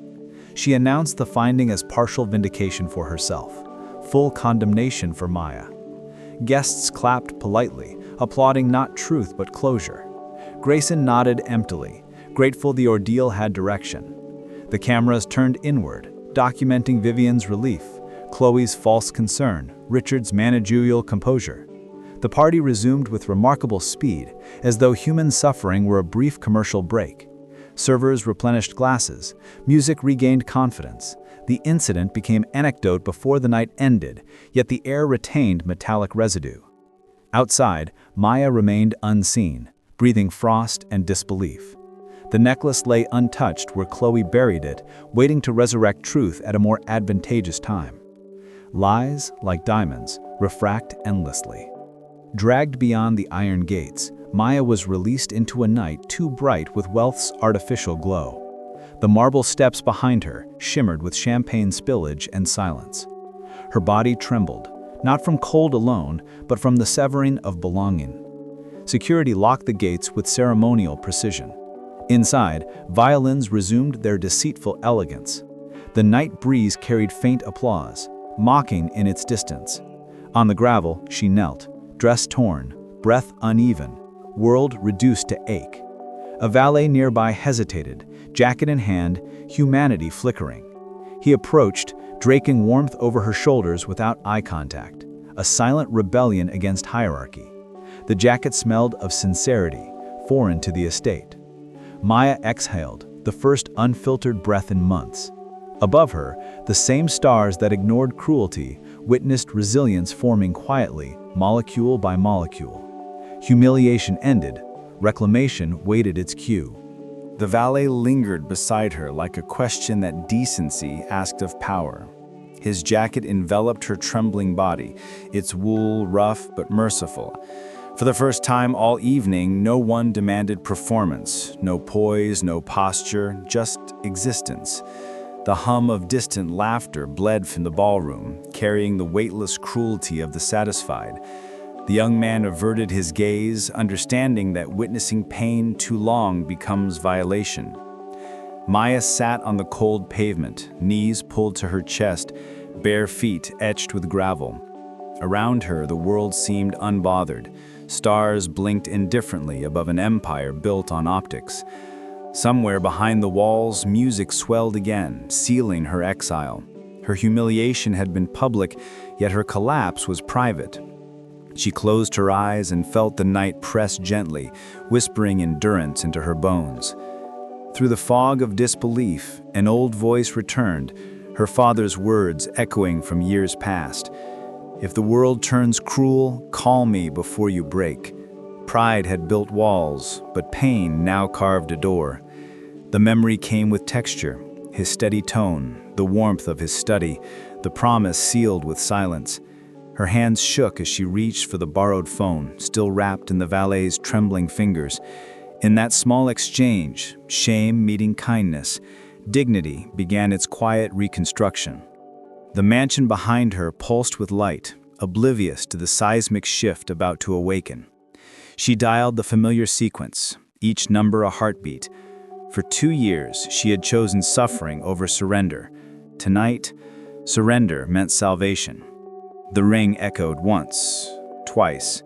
She announced the finding as partial vindication for herself, full condemnation for Maya. Guests clapped politely, applauding not truth but closure. Grayson nodded emptily, grateful the ordeal had direction. The cameras turned inward, documenting Vivian's relief, Chloe's false concern, Richard's managerial composure. The party resumed with remarkable speed, as though human suffering were a brief commercial break. Servers replenished glasses, music regained confidence. The incident became anecdote before the night ended, yet the air retained metallic residue. Outside, Maya remained unseen, breathing frost and disbelief. The necklace lay untouched where Chloe buried it, waiting to resurrect truth at a more advantageous time. Lies, like diamonds, refract endlessly. Dragged beyond the iron gates, Maya was released into a night too bright with wealth's artificial glow. The marble steps behind her shimmered with champagne spillage and silence. Her body trembled, not from cold alone, but from the severing of belonging. Security locked the gates with ceremonial precision. Inside, violins resumed their deceitful elegance. The night breeze carried faint applause, mocking in its distance. On the gravel, she knelt, dress torn, breath uneven, world reduced to ache. A valet nearby hesitated, jacket in hand, humanity flickering. He approached, draking warmth over her shoulders without eye contact, a silent rebellion against hierarchy. The jacket smelled of sincerity, foreign to the estate. Maya exhaled, the first unfiltered breath in months. Above her, the same stars that ignored cruelty witnessed resilience forming quietly, molecule by molecule. Humiliation ended, reclamation waited its cue. The valet lingered beside her like a question that decency asked of power. His jacket enveloped her trembling body, its wool rough but merciful. For the first time all evening, no one demanded performance, no poise, no posture, just existence. The hum of distant laughter bled from the ballroom, carrying the weightless cruelty of the satisfied. The young man averted his gaze, understanding that witnessing pain too long becomes violation. Maya sat on the cold pavement, knees pulled to her chest, bare feet etched with gravel. Around her, the world seemed unbothered. Stars blinked indifferently above an empire built on optics. Somewhere behind the walls, music swelled again, sealing her exile. Her humiliation had been public, yet her collapse was private. She closed her eyes and felt the night press gently, whispering endurance into her bones. Through the fog of disbelief, an old voice returned, her father's words echoing from years past. "If the world turns cruel, call me before you break." Pride had built walls, but pain now carved a door. The memory came with texture, his steady tone, the warmth of his study, the promise sealed with silence. Her hands shook as she reached for the borrowed phone, still wrapped in the valet's trembling fingers. In that small exchange, shame meeting kindness, Dignity began its quiet reconstruction. The mansion behind her pulsed with light, oblivious to the seismic shift about to awaken. She dialed the familiar sequence, each number a heartbeat. For 2 years, she had chosen suffering over surrender. Tonight, surrender meant salvation. The ring echoed once, twice,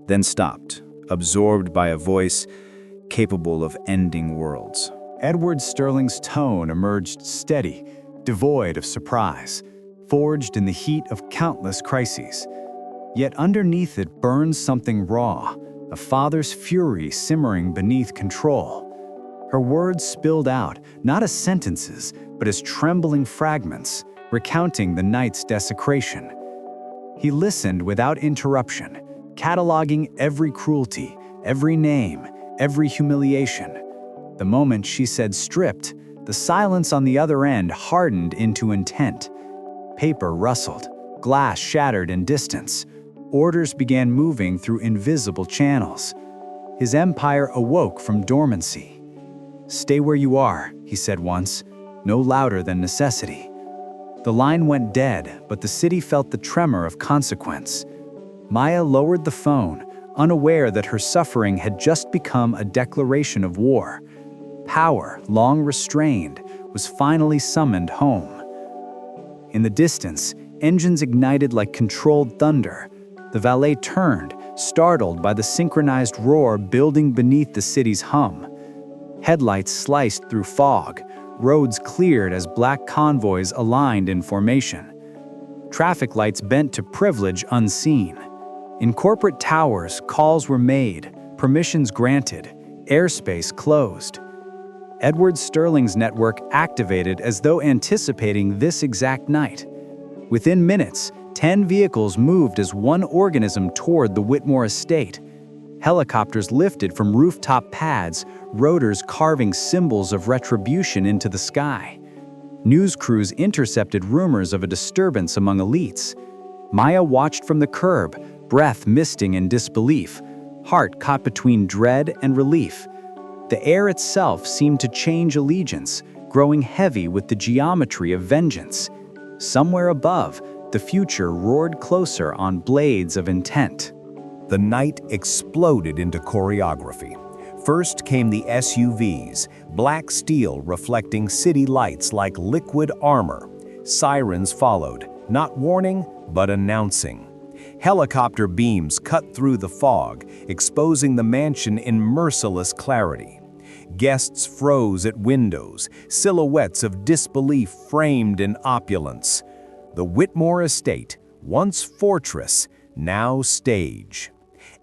then stopped, absorbed by a voice capable of ending worlds. Edward Sterling's tone emerged steady, devoid of surprise, forged in the heat of countless crises. Yet underneath it burns something raw, a father's fury simmering beneath control. Her words spilled out, not as sentences, but as trembling fragments, recounting the night's desecration. He listened without interruption, cataloging every cruelty, every name, every humiliation. The moment she said stripped, the silence on the other end hardened into intent. Paper rustled, glass shattered in distance. Orders began moving through invisible channels. His empire awoke from dormancy. "Stay where you are," he said once, no louder than necessity. The line went dead, but the city felt the tremor of consequence. Maya lowered the phone, unaware that her suffering had just become a declaration of war. Power, long restrained, was finally summoned home. In the distance, engines ignited like controlled thunder. The valet turned, startled by the synchronized roar building beneath the city's hum. Headlights sliced through fog, roads cleared as black convoys aligned in formation. Traffic lights bent to privilege unseen. In corporate towers, calls were made, permissions granted, airspace closed. Edward Sterling's network activated as though anticipating this exact night. Within minutes, 10 vehicles moved as one organism toward the Whitmore estate. Helicopters lifted from rooftop pads, rotors carving symbols of retribution into the sky. News crews intercepted rumors of a disturbance among elites. Maya watched from the curb, breath misting in disbelief, heart caught between dread and relief. The air itself seemed to change allegiance, growing heavy with the geometry of vengeance. Somewhere above, the future roared closer on blades of intent. The night exploded into choreography. First came the SUVs, black steel reflecting city lights like liquid armor. Sirens followed, not warning, but announcing. Helicopter beams cut through the fog, exposing the mansion in merciless clarity. Guests froze at windows, silhouettes of disbelief framed in opulence. The Whitmore estate, once fortress, now stage.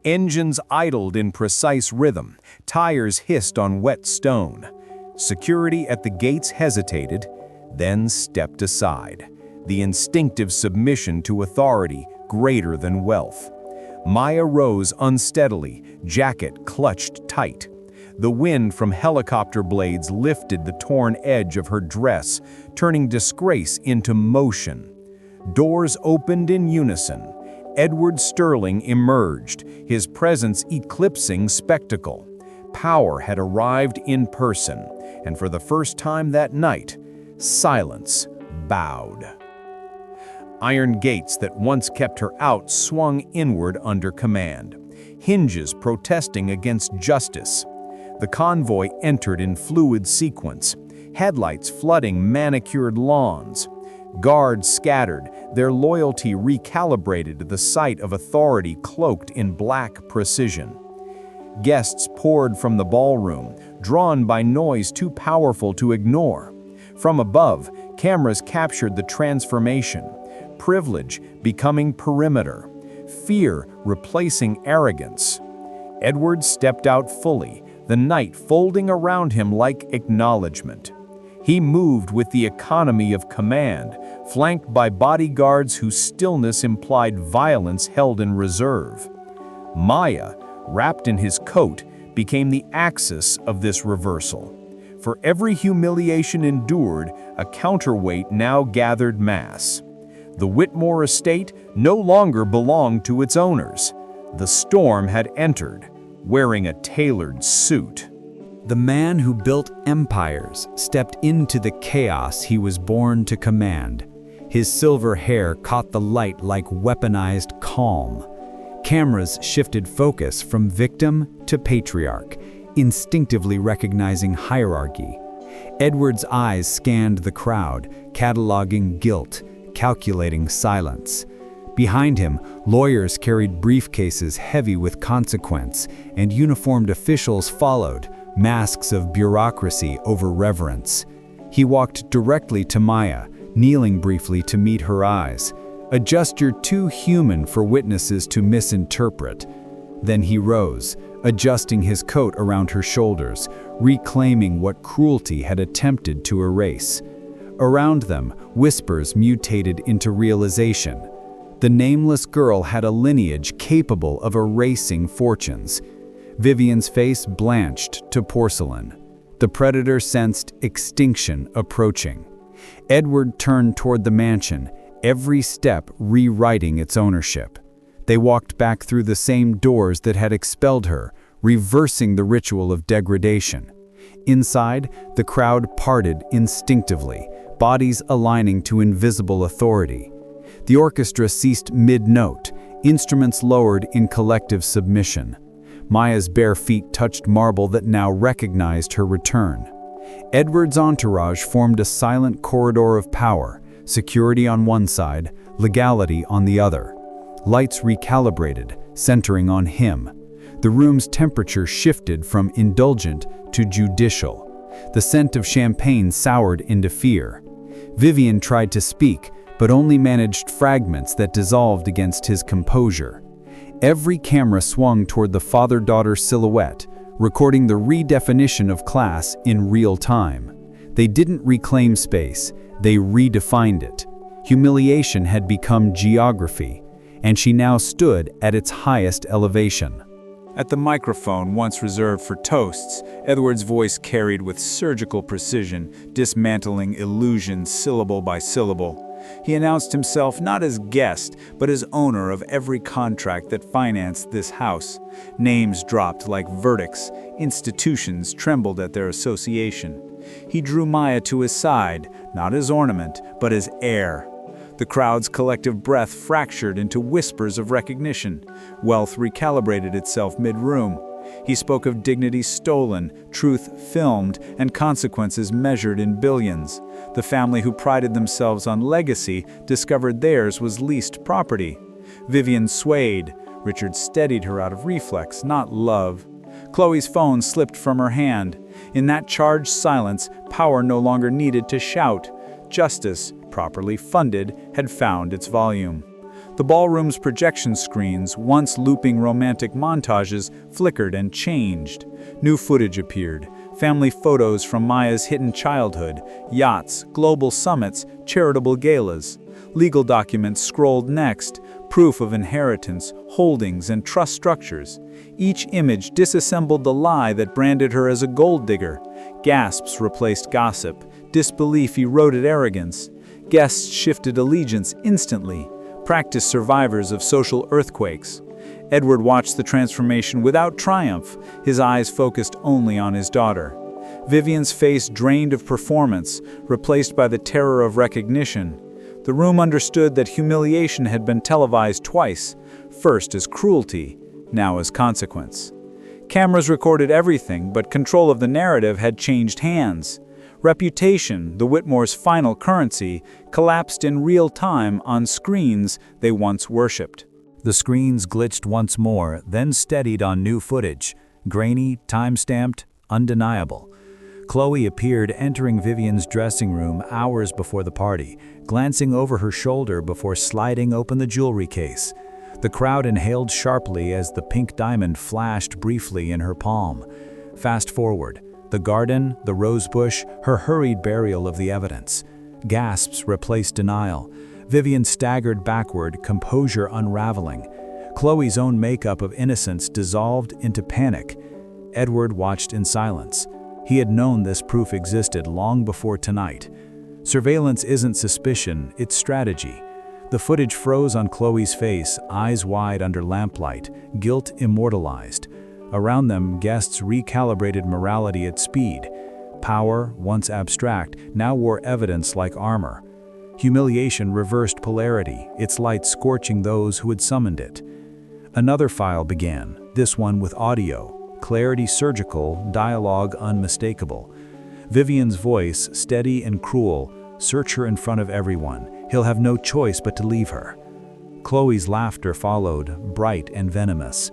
Engines idled in precise rhythm, tires hissed on wet stone. Security at the gates hesitated, then stepped aside. The instinctive submission to authority greater than wealth. Maya rose unsteadily, jacket clutched tight. The wind from helicopter blades lifted the torn edge of her dress, turning disgrace into motion. Doors opened in unison. Edward Sterling emerged, his presence eclipsing spectacle. Power had arrived in person, and for the first time that night, silence bowed. Iron gates that once kept her out swung inward under command, hinges protesting against justice. The convoy entered in fluid sequence, headlights flooding manicured lawns. Guards scattered, their loyalty recalibrated to the sight of authority cloaked in black precision. Guests poured from the ballroom, drawn by noise too powerful to ignore. From above, cameras captured the transformation, privilege becoming perimeter, fear replacing arrogance. Edward stepped out fully, the night folding around him like acknowledgement. He moved with the economy of command, flanked by bodyguards whose stillness implied violence held in reserve. Maya, wrapped in his coat, became the axis of this reversal. For every humiliation endured, a counterweight now gathered mass. The Whitmore estate no longer belonged to its owners. The storm had entered, wearing a tailored suit. The man who built empires stepped into the chaos he was born to command. His silver hair caught the light like weaponized calm. Cameras shifted focus from victim to patriarch, instinctively recognizing hierarchy. Edward's eyes scanned the crowd, cataloging guilt, calculating silence. Behind him, lawyers carried briefcases heavy with consequence, and uniformed officials followed, masks of bureaucracy over reverence. He walked directly to Maya, kneeling briefly to meet her eyes, a gesture too human for witnesses to misinterpret. Then he rose, adjusting his coat around her shoulders, reclaiming what cruelty had attempted to erase. Around them, whispers mutated into realization. The nameless girl had a lineage capable of erasing fortunes. Vivian's face blanched to porcelain. The predator sensed extinction approaching. Edward turned toward the mansion, every step rewriting its ownership. They walked back through the same doors that had expelled her, reversing the ritual of degradation. Inside, the crowd parted instinctively, bodies aligning to invisible authority. The orchestra ceased mid-note, instruments lowered in collective submission. Maya's bare feet touched marble that now recognized her return. Edward's entourage formed a silent corridor of power, security on one side, legality on the other. Lights recalibrated, centering on him. The room's temperature shifted from indulgent to judicial. The scent of champagne soured into fear. Vivian tried to speak, but only managed fragments that dissolved against his composure. Every camera swung toward the father-daughter silhouette, recording the redefinition of class in real time. They didn't reclaim space, they redefined it. Humiliation had become geography, and she now stood at its highest elevation. At the microphone once reserved for toasts, Edward's voice carried with surgical precision, dismantling illusions syllable by syllable. He announced himself not as guest, but as owner of every contract that financed this house. Names dropped like verdicts, institutions trembled at their association. He drew Maya to his side, not as ornament, but as heir. The crowd's collective breath fractured into whispers of recognition. Wealth recalibrated itself mid-room. He spoke of dignity stolen, truth filmed, and consequences measured in billions. The family who prided themselves on legacy discovered theirs was leased property. Vivian swayed. Richard steadied her out of reflex, not love. Chloe's phone slipped from her hand. In that charged silence, power no longer needed to shout. Justice, properly funded, had found its volume. The ballroom's projection screens, once looping romantic montages, flickered and changed. New footage appeared. Family photos from Maya's hidden childhood, yachts, global summits, charitable galas. Legal documents scrolled next, proof of inheritance, holdings, and trust structures. Each image disassembled the lie that branded her as a gold digger. Gasps replaced gossip. Disbelief eroded arrogance. Guests shifted allegiance instantly. Practiced survivors of social earthquakes. Edward watched the transformation without triumph, his eyes focused only on his daughter. Vivian's face drained of performance, replaced by the terror of recognition. The room understood that humiliation had been televised twice, first as cruelty, now as consequence. Cameras recorded everything, but control of the narrative had changed hands. Reputation, the Whitmore's final currency, collapsed in real time on screens they once worshipped. The screens glitched once more, then steadied on new footage, grainy, time-stamped, undeniable. Chloe appeared entering Vivian's dressing room hours before the party, glancing over her shoulder before sliding open the jewelry case. The crowd inhaled sharply as the pink diamond flashed briefly in her palm. Fast forward. The garden, the rosebush, her hurried burial of the evidence. Gasps replaced denial. Vivian staggered backward, composure unraveling. Chloe's own makeup of innocence dissolved into panic. Edward watched in silence. He had known this proof existed long before tonight. Surveillance isn't suspicion, it's strategy. The footage froze on Chloe's face, eyes wide under lamplight, guilt immortalized. Around them, guests recalibrated morality at speed. Power, once abstract, now wore evidence like armor. Humiliation reversed polarity, its light scorching those who had summoned it. Another file began, this one with audio, clarity surgical, dialogue unmistakable. Vivian's voice, steady and cruel, "Search her in front of everyone. He'll have no choice but to leave her." Chloe's laughter followed, bright and venomous.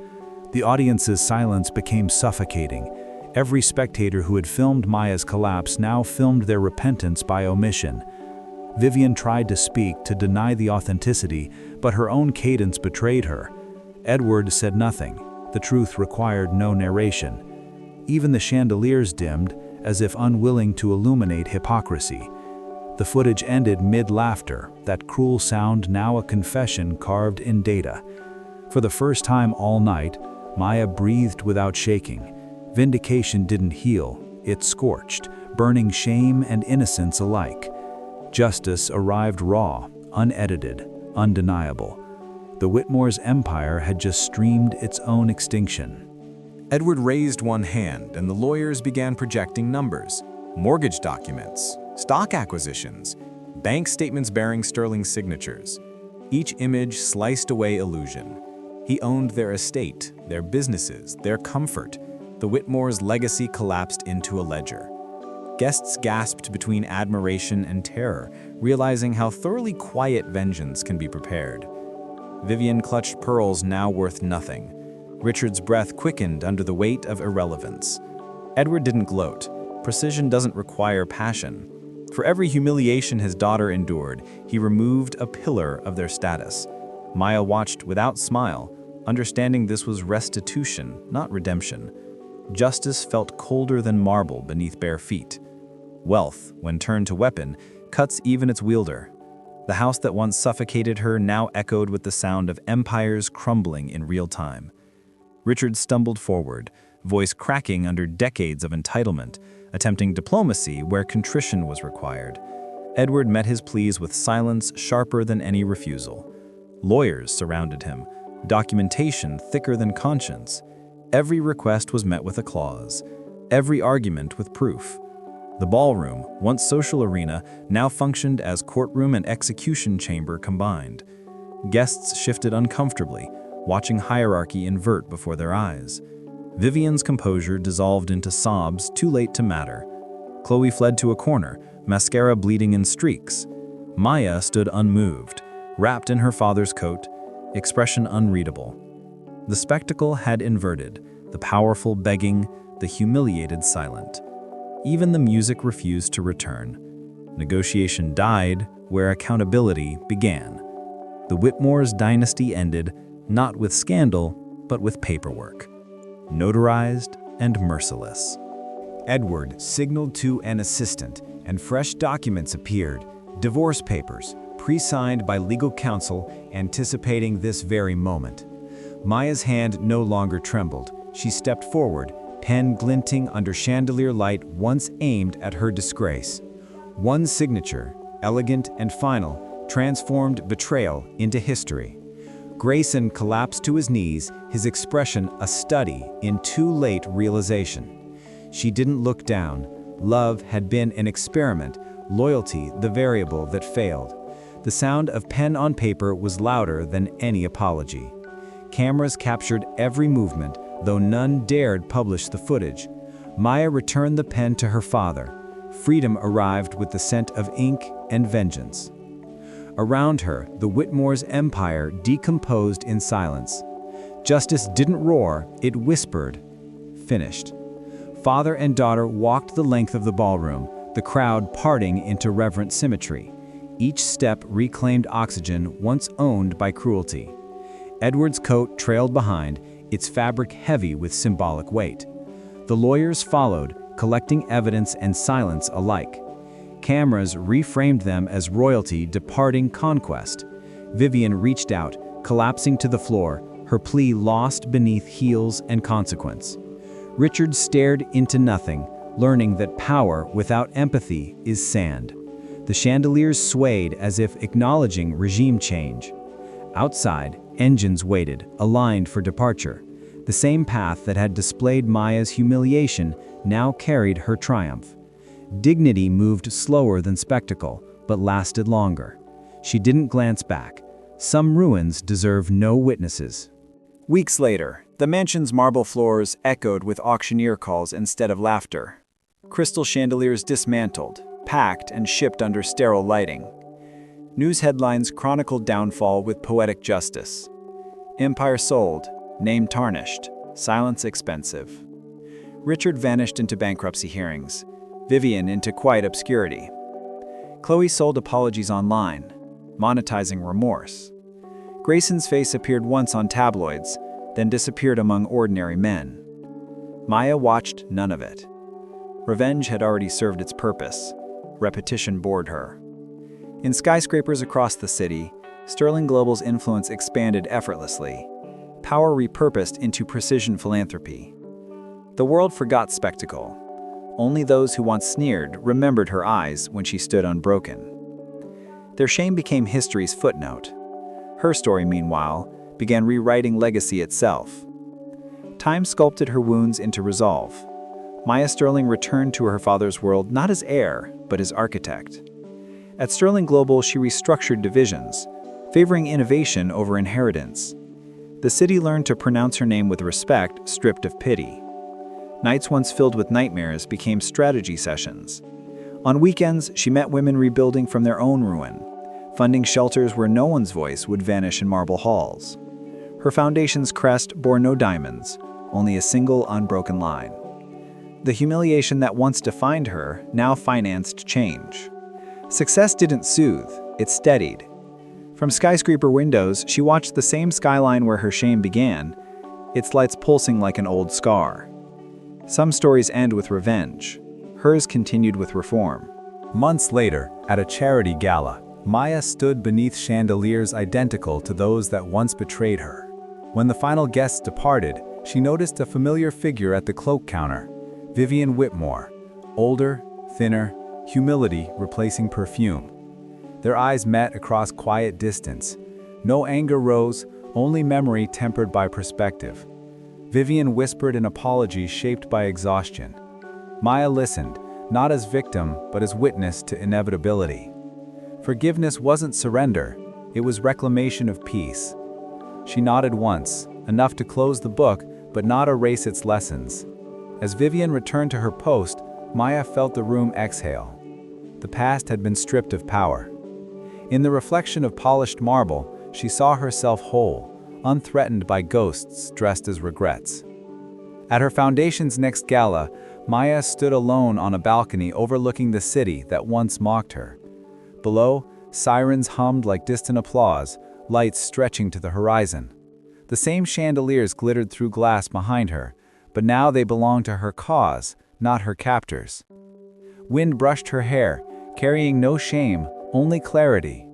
The audience's silence became suffocating. Every spectator who had filmed Maya's collapse now filmed their repentance by omission. Vivian tried to speak, to deny the authenticity, but her own cadence betrayed her. Edward said nothing. The truth required no narration. Even the chandeliers dimmed, as if unwilling to illuminate hypocrisy. The footage ended mid-laughter, that cruel sound now a confession carved in data. For the first time all night, Maya breathed without shaking. Vindication didn't heal, it scorched, burning shame and innocence alike. Justice arrived raw, unedited, undeniable. The Whitmore's empire had just streamed its own extinction. Edward raised one hand and the lawyers began projecting numbers. Mortgage documents, stock acquisitions, bank statements bearing Sterling's signatures. Each image sliced away illusion. He owned their estate, their businesses, their comfort. The Whitmore's legacy collapsed into a ledger. Guests gasped between admiration and terror, realizing how thoroughly quiet vengeance can be prepared. Vivian clutched pearls now worth nothing. Richard's breath quickened under the weight of irrelevance. Edward didn't gloat. Precision doesn't require passion. For every humiliation his daughter endured, he removed a pillar of their status. Maya watched without smile, understanding this was restitution, not redemption. Justice felt colder than marble beneath bare feet. Wealth, when turned to weapon, cuts even its wielder. The house that once suffocated her now echoed with the sound of empires crumbling in real time. Richard stumbled forward, voice cracking under decades of entitlement, attempting diplomacy where contrition was required. Edward met his pleas with silence sharper than any refusal. Lawyers surrounded him, documentation thicker than conscience. Every request was met with a clause, every argument with proof. The ballroom, once social arena, now functioned as courtroom and execution chamber combined. Guests shifted uncomfortably, watching hierarchy invert before their eyes. Vivian's composure dissolved into sobs too late to matter. Chloe fled to a corner, mascara bleeding in streaks. Maya stood unmoved, wrapped in her father's coat, expression unreadable. The spectacle had inverted, the powerful begging, the humiliated silent. Even the music refused to return. Negotiation died where accountability began. The Whitmore's dynasty ended not with scandal, but with paperwork. Notarized and merciless. Edward signaled to an assistant, and fresh documents appeared, divorce papers, pre-signed by legal counsel, anticipating this very moment. Maya's hand no longer trembled. She stepped forward, pen glinting under chandelier light once aimed at her disgrace. One signature, elegant and final, transformed betrayal into history. Grayson collapsed to his knees, his expression a study in too late realization. She didn't look down. Love had been an experiment, loyalty the variable that failed. The sound of pen on paper was louder than any apology. Cameras captured every movement, though none dared publish the footage. Maya returned the pen to her father. Freedom arrived with the scent of ink and vengeance. Around her, the Whitmore's empire decomposed in silence. Justice didn't roar, it whispered. Finished. Father and daughter walked the length of the ballroom, the crowd parting into reverent symmetry. Each step reclaimed oxygen once owned by cruelty. Edward's coat trailed behind, its fabric heavy with symbolic weight. The lawyers followed, collecting evidence and silence alike. Cameras reframed them as royalty departing conquest. Vivian reached out, collapsing to the floor, her plea lost beneath heels and consequence. Richard stared into nothing, learning that power without empathy is sand. The chandeliers swayed as if acknowledging regime change. Outside, engines waited, aligned for departure. The same path that had displayed Maya's humiliation now carried her triumph. Dignity moved slower than spectacle, but lasted longer. She didn't glance back. Some ruins deserve no witnesses. Weeks later, the mansion's marble floors echoed with auctioneer calls instead of laughter. Crystal chandeliers dismantled, packed and shipped under sterile lighting. News headlines chronicled downfall with poetic justice. Empire sold, name tarnished, silence expensive. Richard vanished into bankruptcy hearings, Vivian into quiet obscurity. Chloe sold apologies online, monetizing remorse. Grayson's face appeared once on tabloids, then disappeared among ordinary men. Maya watched none of it. Revenge had already served its purpose. Repetition bored her. In skyscrapers across the city, Sterling Global's influence expanded effortlessly, power repurposed into precision philanthropy. The world forgot spectacle. Only those who once sneered remembered her eyes when she stood unbroken. Their shame became history's footnote. Her story, meanwhile, began rewriting legacy itself. Time sculpted her wounds into resolve. Maya Sterling returned to her father's world not as heir, but as architect. At Sterling Global, she restructured divisions, favoring innovation over inheritance. The city learned to pronounce her name with respect, stripped of pity. Nights once filled with nightmares became strategy sessions. On weekends, she met women rebuilding from their own ruin, funding shelters where no one's voice would vanish in marble halls. Her foundation's crest bore no diamonds, only a single unbroken line. The humiliation that once defined her now financed change. Success didn't soothe, it steadied. From skyscraper windows, she watched the same skyline where her shame began, its lights pulsing like an old scar. Some stories end with revenge. Hers continued with reform. Months later, at a charity gala, Maya stood beneath chandeliers identical to those that once betrayed her. When the final guests departed, she noticed a familiar figure at the cloak counter, Vivian Whitmore, older, thinner, humility replacing perfume. Their eyes met across quiet distance. No anger rose, only memory tempered by perspective. Vivian whispered an apology shaped by exhaustion. Maya listened, not as victim, but as witness to inevitability. Forgiveness wasn't surrender, it was reclamation of peace. She nodded once, enough to close the book, but not erase its lessons. As Vivian returned to her post, Maya felt the room exhale. The past had been stripped of power. In the reflection of polished marble, she saw herself whole, unthreatened by ghosts dressed as regrets. At her foundation's next gala, Maya stood alone on a balcony overlooking the city that once mocked her. Below, sirens hummed like distant applause, lights stretching to the horizon. The same chandeliers glittered through glass behind her, but now they belonged to her cause, not her captors. Wind brushed her hair, carrying no shame, only clarity.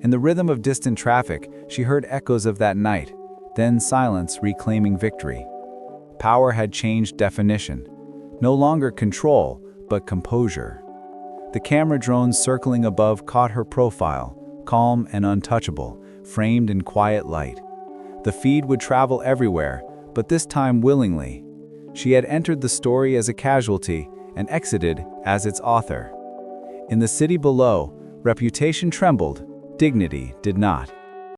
In the rhythm of distant traffic, she heard echoes of that night, then silence reclaiming victory. Power had changed definition. No longer control, but composure. The camera drones circling above caught her profile, calm and untouchable, framed in quiet light. The feed would travel everywhere, but this time willingly. She had entered the story as a casualty and exited as its author. In the city below, reputation trembled, dignity did not.